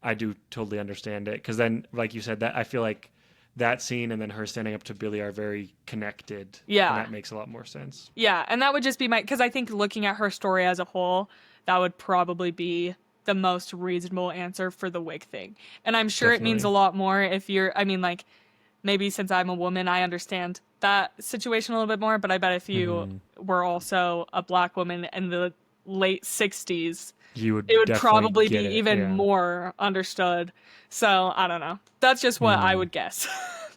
I do totally understand it, because then, like you said, that I feel like that scene and then her standing up to Billy are very connected, and Yeah. that makes a lot more sense. Yeah, and that would just be because I think looking at her story as a whole, that would probably be the most reasonable answer for the wig thing. And I'm sure it means a Definitely. lot more if I mean, like, maybe since I'm a woman, I understand that situation a little bit more, but I bet if you Hmm. were also a black woman in the late 60s, You it would would definitely probably be get it. even Yeah. more understood. So, I don't know. That's just what I Hmm. would guess.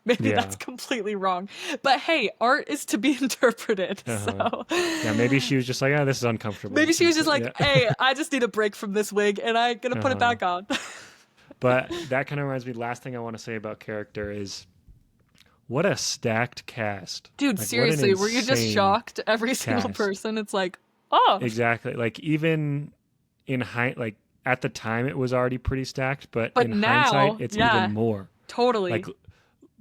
Maybe that's Yeah. completely wrong. But hey, art is to be interpreted. Uh-huh. So, Yeah, maybe she was just like, this is uncomfortable. maybe she was just like, Yeah. hey, I just need a break from this wig and I'm gonna put it Uh-huh. back on. But that kind of reminds me, last thing I want to say about character is, what a stacked cast. Dude, Like, what an seriously, were you just insane shocked? Every single cast. person, it's like, oh, Exactly. Like, even like at the time it was already pretty stacked, but but in hindsight now, it's even yeah, more. Like totally.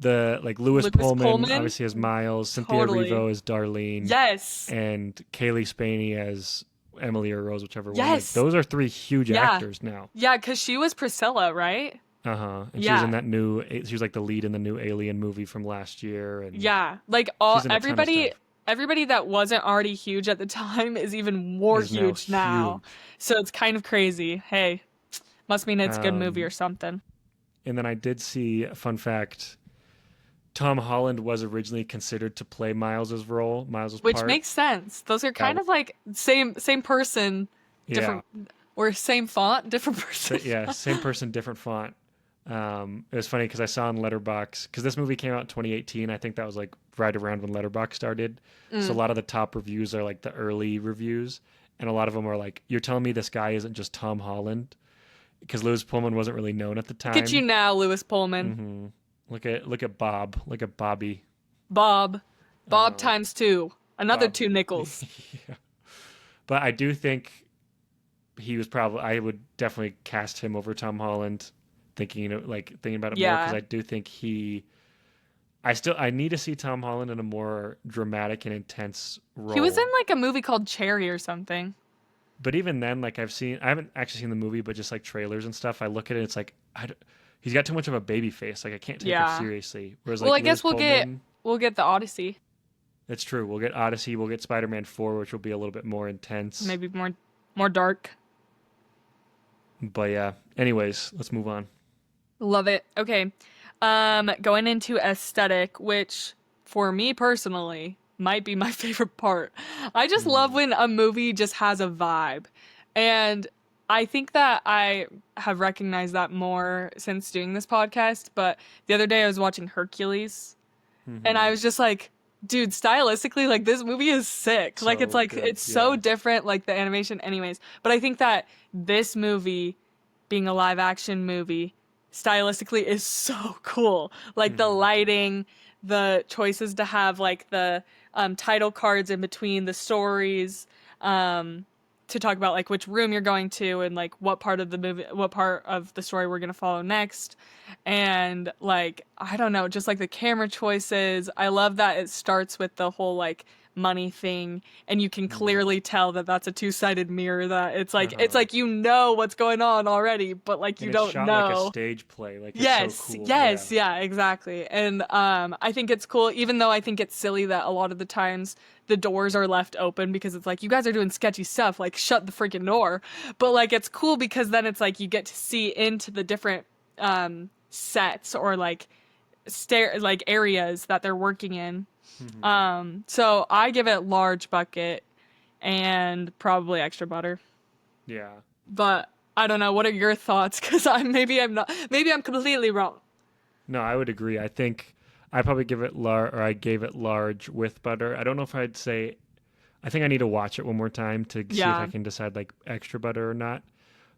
Lewis Lewis Pullman Pullman, obviously as Miles, Cynthia totally. Erivo as Darlene, Yes, and Kaylee Spaney as Emily or Rose, whichever one. Like, yes, those are three huge yeah, actors now. yeah, because she was Priscilla, right? Uh-huh. And she was in Yeah, that new, she was like the lead in the new Alien movie from last year, and yeah. Like she's in a ton of stuff. everybody that wasn't already huge at the time is even more Is now huge now. huge. So it's kind of crazy. Hey, must mean it's a good movie or Um, something. and then I did see a fun fact. Tom Holland was originally considered to play Miles's Which part. makes sense. Those are That kind of like same person, Yeah. different or same font, different person. Yeah, same person, different font. It was funny because I saw on Letterbox, because this movie came out in 2018. I think that was like right around when Letterbox started. So a Mm. lot of the top reviews are like the early reviews, and a lot of them are like, "You're telling me this guy isn't just Tom Holland?" Because Lewis Pullman wasn't really known at the Look at you time. now, Lewis Pullman. Hmm. Look at Bob. Look at Bobby. Bob. Bob Uh-huh. times two. Another Bob. two nickels. Yeah. But I do think he was probably. I would definitely cast him over Tom Holland. Thinking about it more, because Yeah. I do think I need to see Tom Holland in a more dramatic and intense He was in role. like a movie called Cherry or something. But even then, like, I haven't actually seen the movie, but just like trailers and stuff, I look at it, it's like, he's got too much of a baby face. Like, I can't take him Yeah. seriously. Whereas Well, like I Lewis guess Pullman, we'll get the Odyssey. it's true. We'll get Odyssey, we'll get Spider-Man 4, which will be a little bit more intense. Maybe more dark. But yeah. Anyways, let's move on. Love it. Okay. Going into aesthetic, which for me personally might be my favorite part. I just love Hmm. when a movie just has a vibe. And I think that I have recognized that more since doing this podcast, but the other day I was watching Hercules and I Hmm. was just like, dude, stylistically, like this movie is sick. So good. It's so Yeah. different, like the animation anyways. But I think that this movie being a live action movie stylistically is so cool. Like the Hmm. lighting, the choices to have like the title cards in between the stories, to talk about like which room you're going to and like what part of the story we're gonna follow next. And like, I don't know, just like the camera choices. I love that it starts with the whole like money thing and you can Hmm. clearly tell that that's a two-sided mirror, that it's Uh-huh. like you know what's going on already but like you And it's don't shot like a know. stage play. Like, it's so Yes, cool. Yeah. yes, yeah, exactly. And I think it's cool, even though I think it's silly that a lot of the times the doors are left open because it's like you guys are doing sketchy stuff, like shut the freaking door. But like it's cool because then it's like you get to see into the different sets or like like areas that they're working in. Hmm. So I give it large bucket and probably extra butter. Yeah. But I don't know. What are your thoughts? Because maybe I'm not. Maybe I'm completely wrong. No, I would agree. I probably give it large, or I gave it large with butter. I don't know if I'd say. I think I need to watch it one more time to see if I Yeah. can decide like extra butter or not.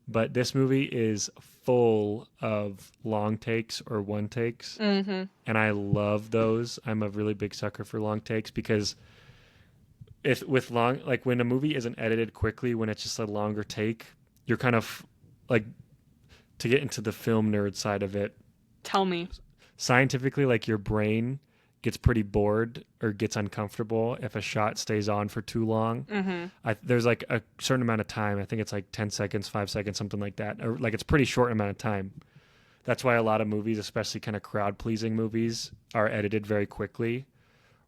But this movie is full of long takes or one takes, Mm-hmm. and I love those. I'm a really big sucker for long takes because if with long like when a movie isn't edited quickly, when it's just a longer take, you're kind of like to get into the film nerd side of it. Tell me. Scientifically, like your brain gets pretty bored or gets uncomfortable if a shot stays on for too long. Mm-hmm. There's like a certain amount of time. I think it's like 10 seconds, 5 seconds, something like that. Or like it's pretty short amount of time. That's why a lot of movies, especially kind of crowd pleasing movies, are edited very quickly.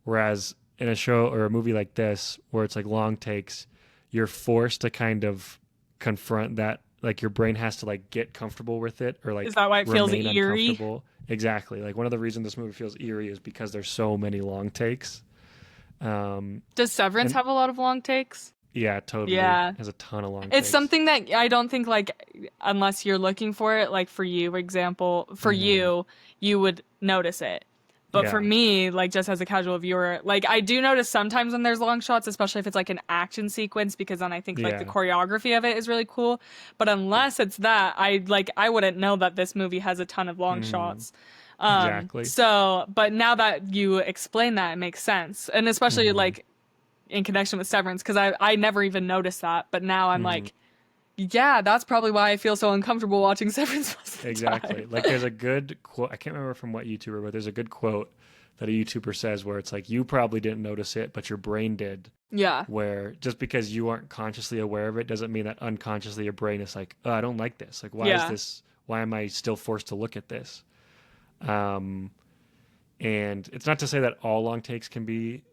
Whereas in a show or a movie like this, where it's like long takes, you're forced to kind of confront that. Like your brain has to like get comfortable with it or Is like that why it feels remain eerie? uncomfortable. Exactly. Like one of the reasons this movie feels eerie is because there's so many long takes. Does Severance And have a lot of long takes? yeah, totally. It Yeah. has a ton of long It's takes. something that I don't think like unless you're looking for it, like for you, for example, for Hmm. you, you would notice it. But for Yeah. me, like just as a casual viewer, like I do notice sometimes when there's long shots, especially if it's like an action sequence, because then I think like the Yeah. choreography of it is really cool. But unless it's that, I wouldn't know that this movie has a ton of long Hmm. shots. Exactly. So but now that you explain that, it makes sense. And especially Hmm. like in connection with Severance, because I never even noticed that. But now I'm Hmm. like, yeah, that's probably why I feel so uncomfortable watching Severance most of the Exactly. time. Like there's a good quote. I can't remember from what YouTuber, but there's a good quote that a YouTuber says where it's like you probably didn't notice it, but your brain did. Yeah. Where just because you aren't consciously aware of it doesn't mean that unconsciously your brain is like, oh, I don't like this. Like, why is Yeah. this? Why am I still forced to look at this? Um, and it's not to say that all long takes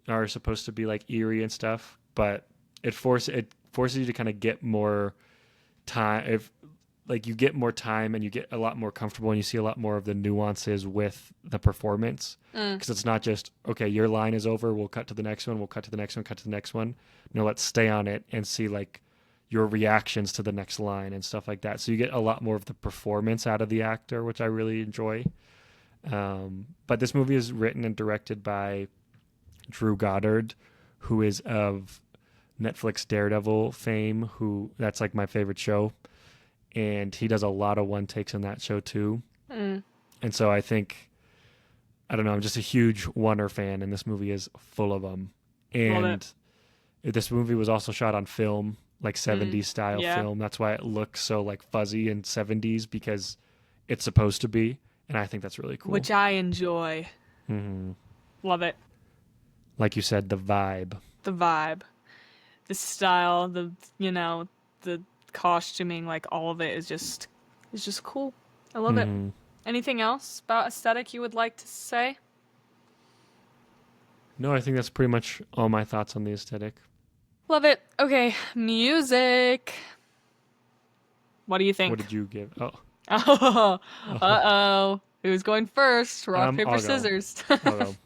are supposed to be like eerie and stuff, but it forces you to kind of get more time. If like you get more time and you get a lot more comfortable and you see a lot more of the nuances with the performance Mm. because it's not just okay, your line is over, we'll cut to the next one, we'll cut to the next one, cut to the next one. No, let's stay on it and see like your reactions to the next line and stuff like that. So you get a lot more of the performance out of the actor, which I really enjoy. But this movie is written and directed by Drew Goddard, who is of Netflix Daredevil fame, who that's like my favorite show. And he does a lot of one takes in that show too. Mm. And so I don't know, I'm just a huge Wonder fan, and this movie is full of them. Love it. And this movie was also shot on film, like Mm. 70s style Yeah. film. That's why it looks so like fuzzy and 70s because it's supposed to be. And I think that's really cool. Which I enjoy. Hmm. Love it. Like you said, the vibe. The vibe, the style, the costuming, like all of it is just cool. I love it. Hmm. Anything else about aesthetic you would like to say? No, I think that's pretty much all my thoughts on the aesthetic. Love it. Okay, music. What do you What think? did you give? Oh, Oh, oh. uh-oh. Who's going first? Rock, paper, I'll go. scissors. I'll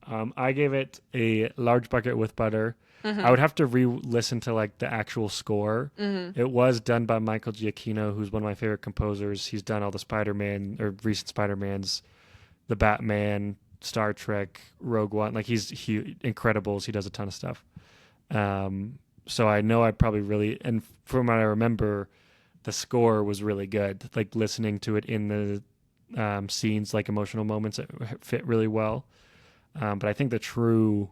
go. I gave it a large bucket with butter. I Mm-hmm. would have to re-listen to like the actual score. Mm-hmm. It was done by Michael Giacchino, who's one of my favorite composers. He's done all the Spider-Man or recent Spider-Mans, the Batman, Star Trek, Rogue One. Like Incredibles. He does a ton of stuff. So I know I probably really, and from what I remember, the score was really good. Like listening to it in the scenes, like emotional moments, it fit really well. But I think the true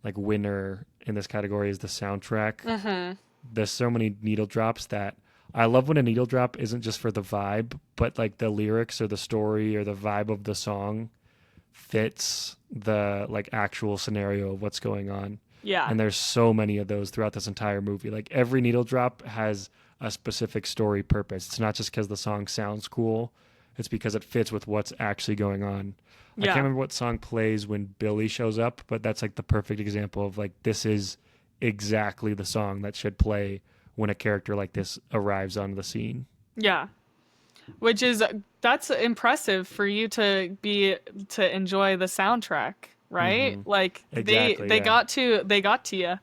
like winner in this category is the soundtrack. Mm-hmm. There's so many needle drops that I love when a needle drop isn't just for the vibe, but like the lyrics or the story or the vibe of the song fits the like actual scenario of what's going on. Yeah. And there's so many of those throughout this entire movie. Like every needle drop has a specific story purpose. It's not just because the song sounds cool. It's because it fits with what's actually going on. I can't Yeah. remember what song plays when Billy shows up, but that's like the perfect example of like this is exactly the song that should play when a character like this arrives on the scene. Yeah. Which is that's impressive for you to enjoy the soundtrack, right? Hmm. Like Exactly. Yeah. they got to you.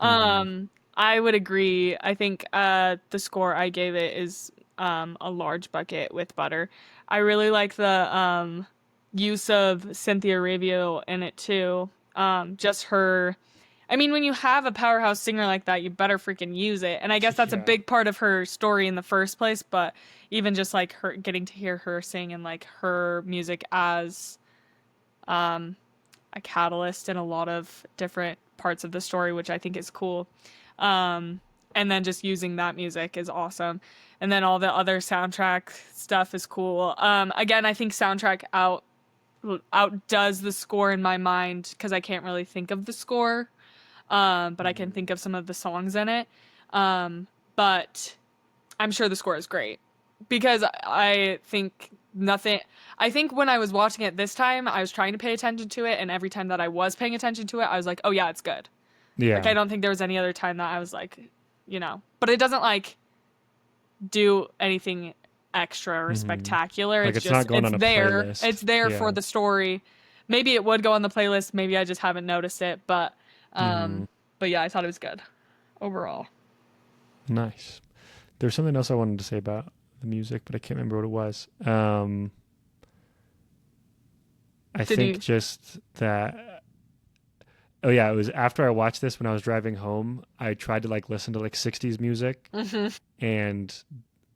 Hmm. I would agree. I think the score I gave it is a large bucket with butter. I really like use of Cynthia Erivo in it too. Just her. I mean, when you have a powerhouse singer like that, you better freaking use it. And I guess that's a Yeah. big part of her story in the first place. But even just like her getting to hear her sing and like her music as a catalyst in a lot of different parts of the story, which I think is cool. And then just using that music is awesome. And then all the other soundtrack stuff is cool. Again, I think soundtrack outdoes the score in my mind because I can't really think of the score, but I can think of some of the songs in it. But I'm sure the score is great because I think nothing. I think when I was watching it this time, I was trying to pay attention to it, and every time that I was paying attention to it, I was like, "Oh yeah, it's good." Like I Yeah. don't think there was any other time that I was like, but it doesn't like do anything extra or Hmm. spectacular. Like It's it's not just going on a It's playlist. there for Yeah. the story. Maybe it would go on the playlist. Maybe I just haven't noticed it. Hmm. But yeah, I thought it was good overall. Nice. There's something else I wanted to say about the music, but I can't remember what it was. I Did think you? just that. Oh yeah, it was after I watched this when I was driving home. I tried to like listen to like 60s music, Hmm. and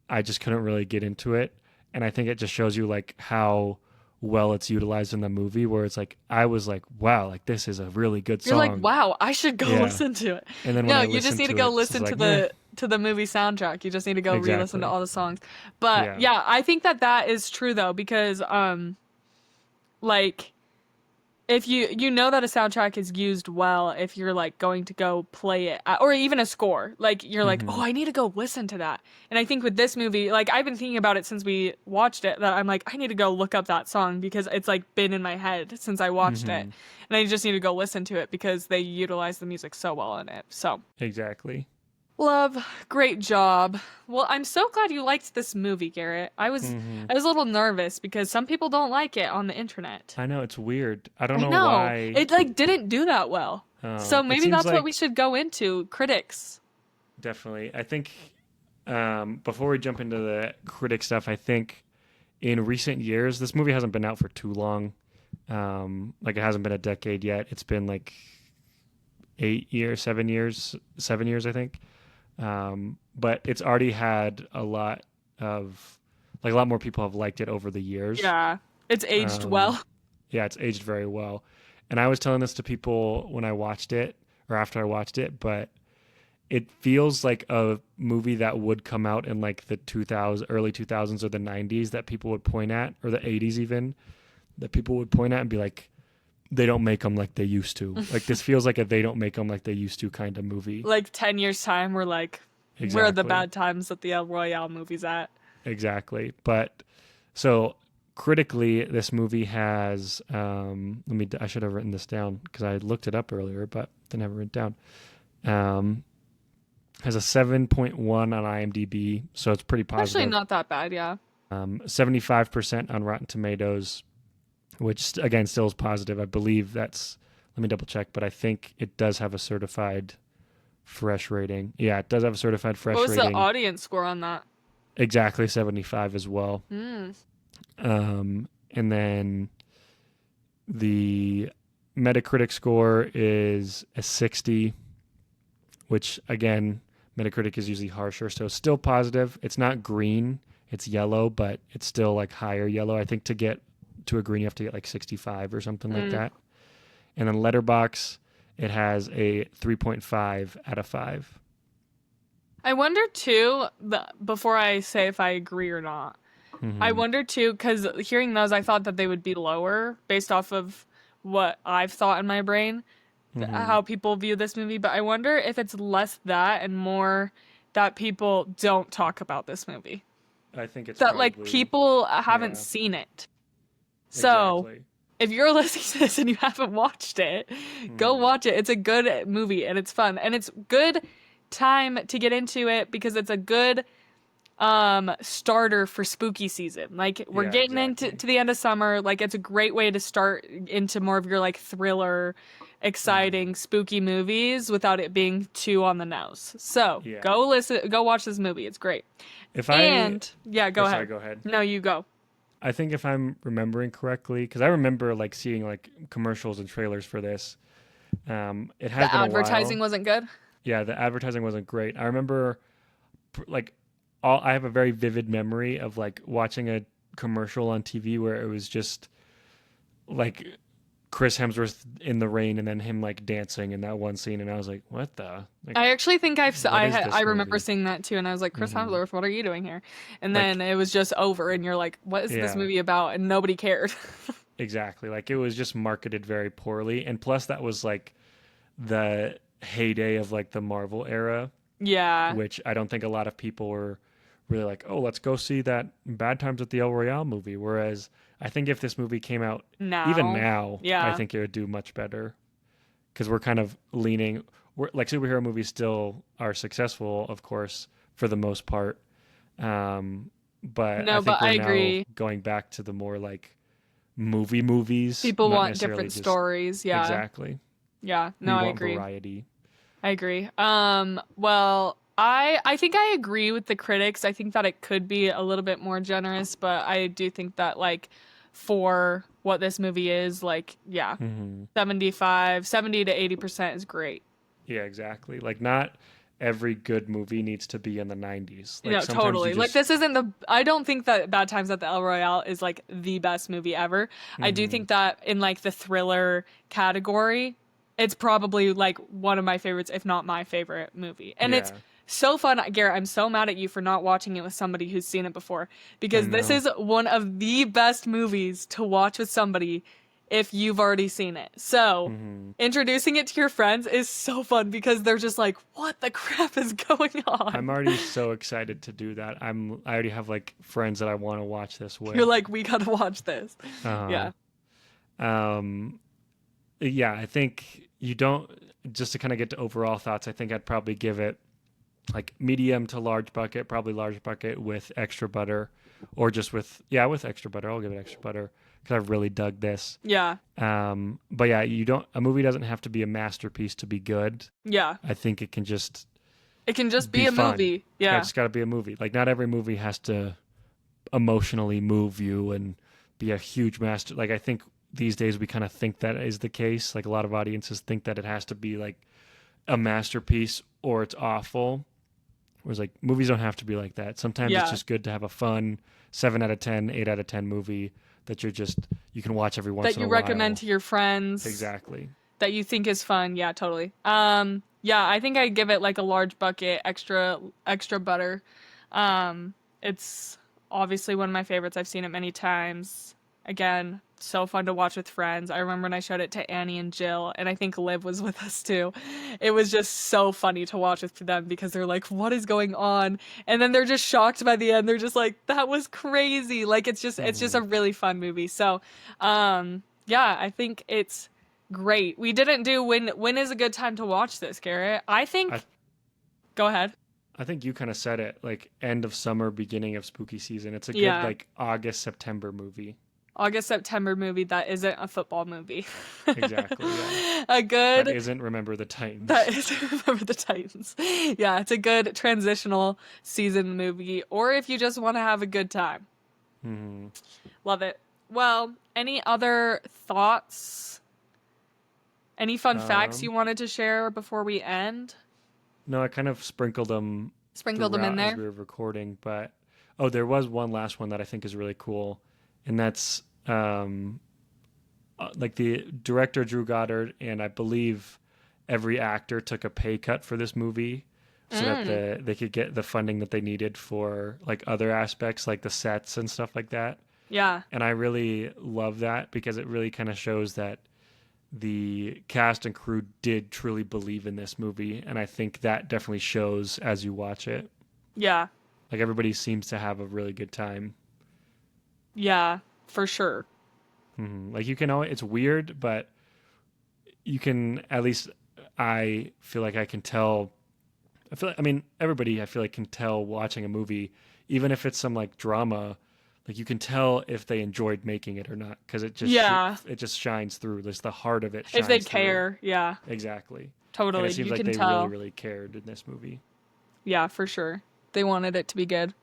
I just couldn't really get into it. And I think it just shows you like how well it's utilized in the movie, where it's like I was like, wow, like this is a really good You're like, song. wow, I should go Yeah. listen to it. And then when No, I you just listened need to to go it, it's just listen to like, meh. the movie soundtrack. You just need to go re-listen to Exactly. all the songs. But Yeah. yeah, I think that that is true though because like if you know that a soundtrack is used well if you're like going to go play it or even a score like you're like, Hmm. oh, I need to go listen to that. And I think with this movie, like I've been thinking about it since we watched it, that I'm like, I need to go look up that song because it's like been in my head since I watched it, Hmm. and I just need to go listen to it because they utilize the music so well in it. So Exactly. love, great job. Well, I'm so glad you liked this movie, Garrett. Hmm. I was a little nervous because some people don't like it on the internet. I know it's weird. I don't I know know. why. It like didn't do that well. So It maybe seems that's what we like should go into, critics. definitely. I think before we jump into the critic stuff, I think in recent years, this movie hasn't been out for too long. Like it hasn't been a decade yet. It's been like 8 years, 7 years, 7 years, I think. But it's already had a lot of, like a lot more people have liked it over the years. Yeah. It's aged Um, well. yeah, it's aged very well. And I was telling this to people when I watched it or after I watched it, but it feels like a movie that would come out in like the 2000 early 2000s or the 90s that people would point at, or the 80s even, that people would point at and be like, they don't make them like they used to. Like this feels like a they don't make them like they used to kind of movie. Like 10 years time we're like, where are the Exactly. bad times that the El Royale movies at? Exactly. But so critically, this movie has, I should have written this down because I looked it up earlier, but didn't have it written down. Um, has a 7.1 on IMDb, so it's pretty Actually positive. not that bad, yeah. 75% on Rotten Tomatoes, which again still is positive. I believe that's, let me double check, but I think it does have a certified fresh rating. Yeah, it does have a certified What fresh was the rating. audience score on that? Exactly 75 as well. Hmm. And then the Metacritic score is a 60, which again, Metacritic is usually harsher, so still positive. It's not green, it's yellow, but it's still like higher yellow. I think to get to a green, you have to get like 65 or something like Mm. that. And then Letterbox, it has a 3.5 out of 5. I wonder too, before I say if I agree or not, I Hmm. wonder too, because hearing those, I thought that they would be lower based off of what I've thought in my brain, Hmm. how people view this movie. But I wonder if it's less that and more that people don't talk about this movie. I think it's That like probably, people haven't yeah, seen it. So exactly. if you're listening to this and you haven't watched it, go Hmm. watch it. It's a good movie and it's fun. And it's good time to get into it because it's a good starter for spooky season. Like we're Yeah, getting into exactly. the end of summer. Like it's a great way to start into more of your like thriller, Hmm. exciting, spooky movies without it being too on the nose. So Yeah. go watch this movie. It's great. If I, And yeah, or go sorry, ahead. go ahead. No, you go. I think if I'm remembering correctly, because I remember like seeing like commercials and trailers for this. It has The been a advertising while. wasn't good. Yeah, the advertising wasn't great. I remember like all I have a very vivid memory of like watching a commercial on TV where it was just like Chris Hemsworth in the rain and then him like dancing in that one scene, and I was like, "What the like? I actually think What is I this remember movie?" seeing that too, and I was like, Chris Hmm. Hemsworth, what are you doing here? And then Like, it was just over, and you're like, what is this yeah, movie about? And nobody cared. exactly. Like it was just marketed very poorly, and plus that was like the heyday of like the Marvel era, Yeah. which I don't think a lot of people were really like, oh, let's go see that Bad Times at the El Royale movie. Whereas I think if this movie came out even Now. now, I Yeah. think it would do much better because we're kind of leaning, like superhero movies still are successful, of course, for the most part. But I No, but think I we're now agree. going back to the more like movies, People not want necessarily different just stories. Yeah. exactly. Yeah. We No, I want agree. variety. I agree. Well, I think I agree with the critics. I think that it could be a little bit more generous, but I do think that like for what this movie is, like yeah, Hmm. 70 to 80% is great. Yeah, exactly. Like not every good movie needs to be in the 90s. Like No, sometimes you totally. Like just this isn't the I don't think that Bad Times at the El Royale is like the best movie ever. I do hmm think that in like the thriller category, it's probably like one of my favorites, if not my favorite movie. And it's yeah, so fun, Garrett. I'm so mad at you for not watching it with somebody who's seen it before I because this know. is one of the best movies to watch with somebody if you've already seen it. So, Hmm. introducing it to your friends is so fun because they're just like, "What the crap is going I'm on?" already so excited to do that. I already have like friends that I want to watch this You're with. like, "We gotta watch this." Uh, Yeah. um yeah, I think you don't just to kind of get to overall thoughts, I think I'd probably give it like medium to large bucket, probably large bucket with extra butter or just with yeah, with extra butter. I'll give it extra butter cuz I really dug this. Yeah. But yeah, you don't. A movie doesn't have to be a masterpiece to be good. Yeah. I think it can just It can just be be a fun. movie. Yeah, Yeah. it's got to be a movie. Like not every movie has to emotionally move you and be a huge master. Like I think these days we kind of think that is the case. Like a lot of audiences think that it has to be like a masterpiece or it's awful. Whereas like movies don't have to be like that. Sometimes it's Yeah. just good to have a fun 7 out of 10, 8 out of 10 movie that you can watch every once That in you a recommend while. to your friends Exactly. that you think is fun. Yeah, totally. Yeah, I think I give it like a large bucket, extra butter. It's obviously one of my favorites. I've seen it many times. Again, so fun to watch with friends. I remember when I showed it to Annie and Jill, and I think Liv was with us too. It was just so funny to watch with them because they're like, "What is going on?" And then they're just shocked by the end. They're just like, "That was crazy!" Like it's just Hmm. a really fun movie. So, yeah, I think it's great. We didn't do when is a good time to watch this, Garrett. I I think go ahead. I think you kind of said it like end of summer, beginning of spooky season. It's a good Yeah. like August September movie. August September movie that isn't a football movie. Exactly. Yeah. A That good isn't Remember the that Titans. is remember the Titans. Yeah, it's a good transitional season movie or if you just want to have a good time. Hmm. Love it. Well, any other thoughts? Any fun facts Um, you wanted to share before we end? no, I kind of sprinkled them Sprinkled them in throughout as there. we were recording, but oh, there was one last one that I think is really cool, and that's like the director Drew Goddard, and I believe every actor took a pay cut for this movie so that Mm, they could get the funding that they needed for like other aspects like the sets and stuff like that. yeah. And I really love that because it really kind of shows that the cast and crew did truly believe in this movie, and I think that definitely shows as you watch it. Yeah. Like everybody seems to have a really good time. Yeah, for sure. Like you can always, it's weird, but you can at least I feel like I can tell. I mean, everybody I feel like can tell watching a movie, even if it's some like drama. Like you can tell if they enjoyed making it or not because Yeah. it just shines through. There's the heart of it If they shines through. care, yeah. Exactly. And it Totally. seems You like can they really, tell. really cared in this movie. Yeah, for sure. They wanted it to be good.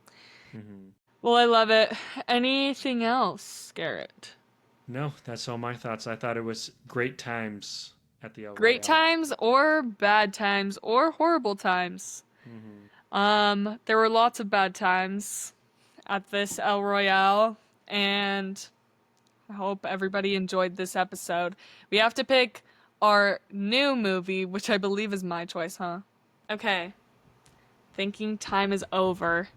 Hmm. Well, I love it. Anything else, Garrett? No, that's all my thoughts. I thought it was great times at the El Great Royale. times or bad times or horrible times? Hmm. There were lots of bad times at this El Royale, and I hope everybody enjoyed this episode. We have to pick our new movie, which I believe is my choice, huh? Okay. Thinking time is over.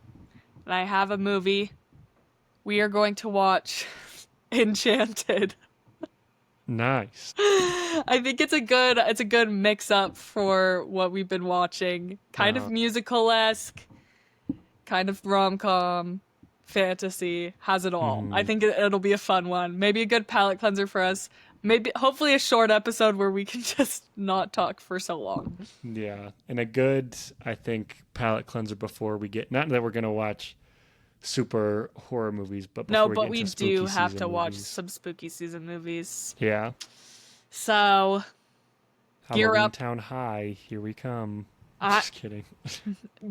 And I have a movie. We are going to watch Enchanted. Nice. I think it's a good mix up for what we've been watching. Kind of Uh, musical-esque, kind of rom-com, fantasy, has it all. I mhm. think it'll be a fun one. Maybe a good palate cleanser for us. Maybe hopefully a short episode where we can just not talk for so long. Yeah, and a good, I think, palate cleanser before we get. Not that we're gonna watch super horror movies, but No, before we get but into we spooky do have to season watch movies. some spooky season movies. Yeah, So, gear Halloween up. Town High, here we come. I, Just kidding.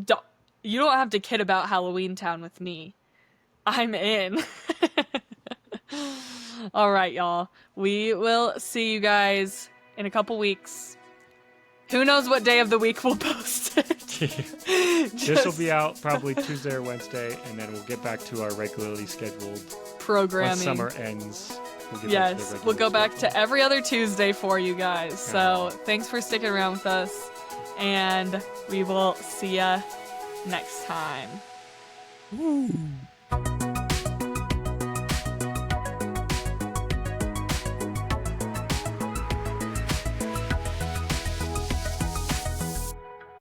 don't, you don't have to kid about Halloween Town with me. I'm in. All right, y'all. We will see you guys in a couple weeks. Who knows what day of the week we'll post it? This will be out probably Tuesday or Wednesday, and then we'll get back to our regularly scheduled. Programming. Once summer ends, we'll get back to the Yes, regular we'll go back schedule. to every other Tuesday for you guys. So thanks for sticking around with us, and we will see ya next time. Woo.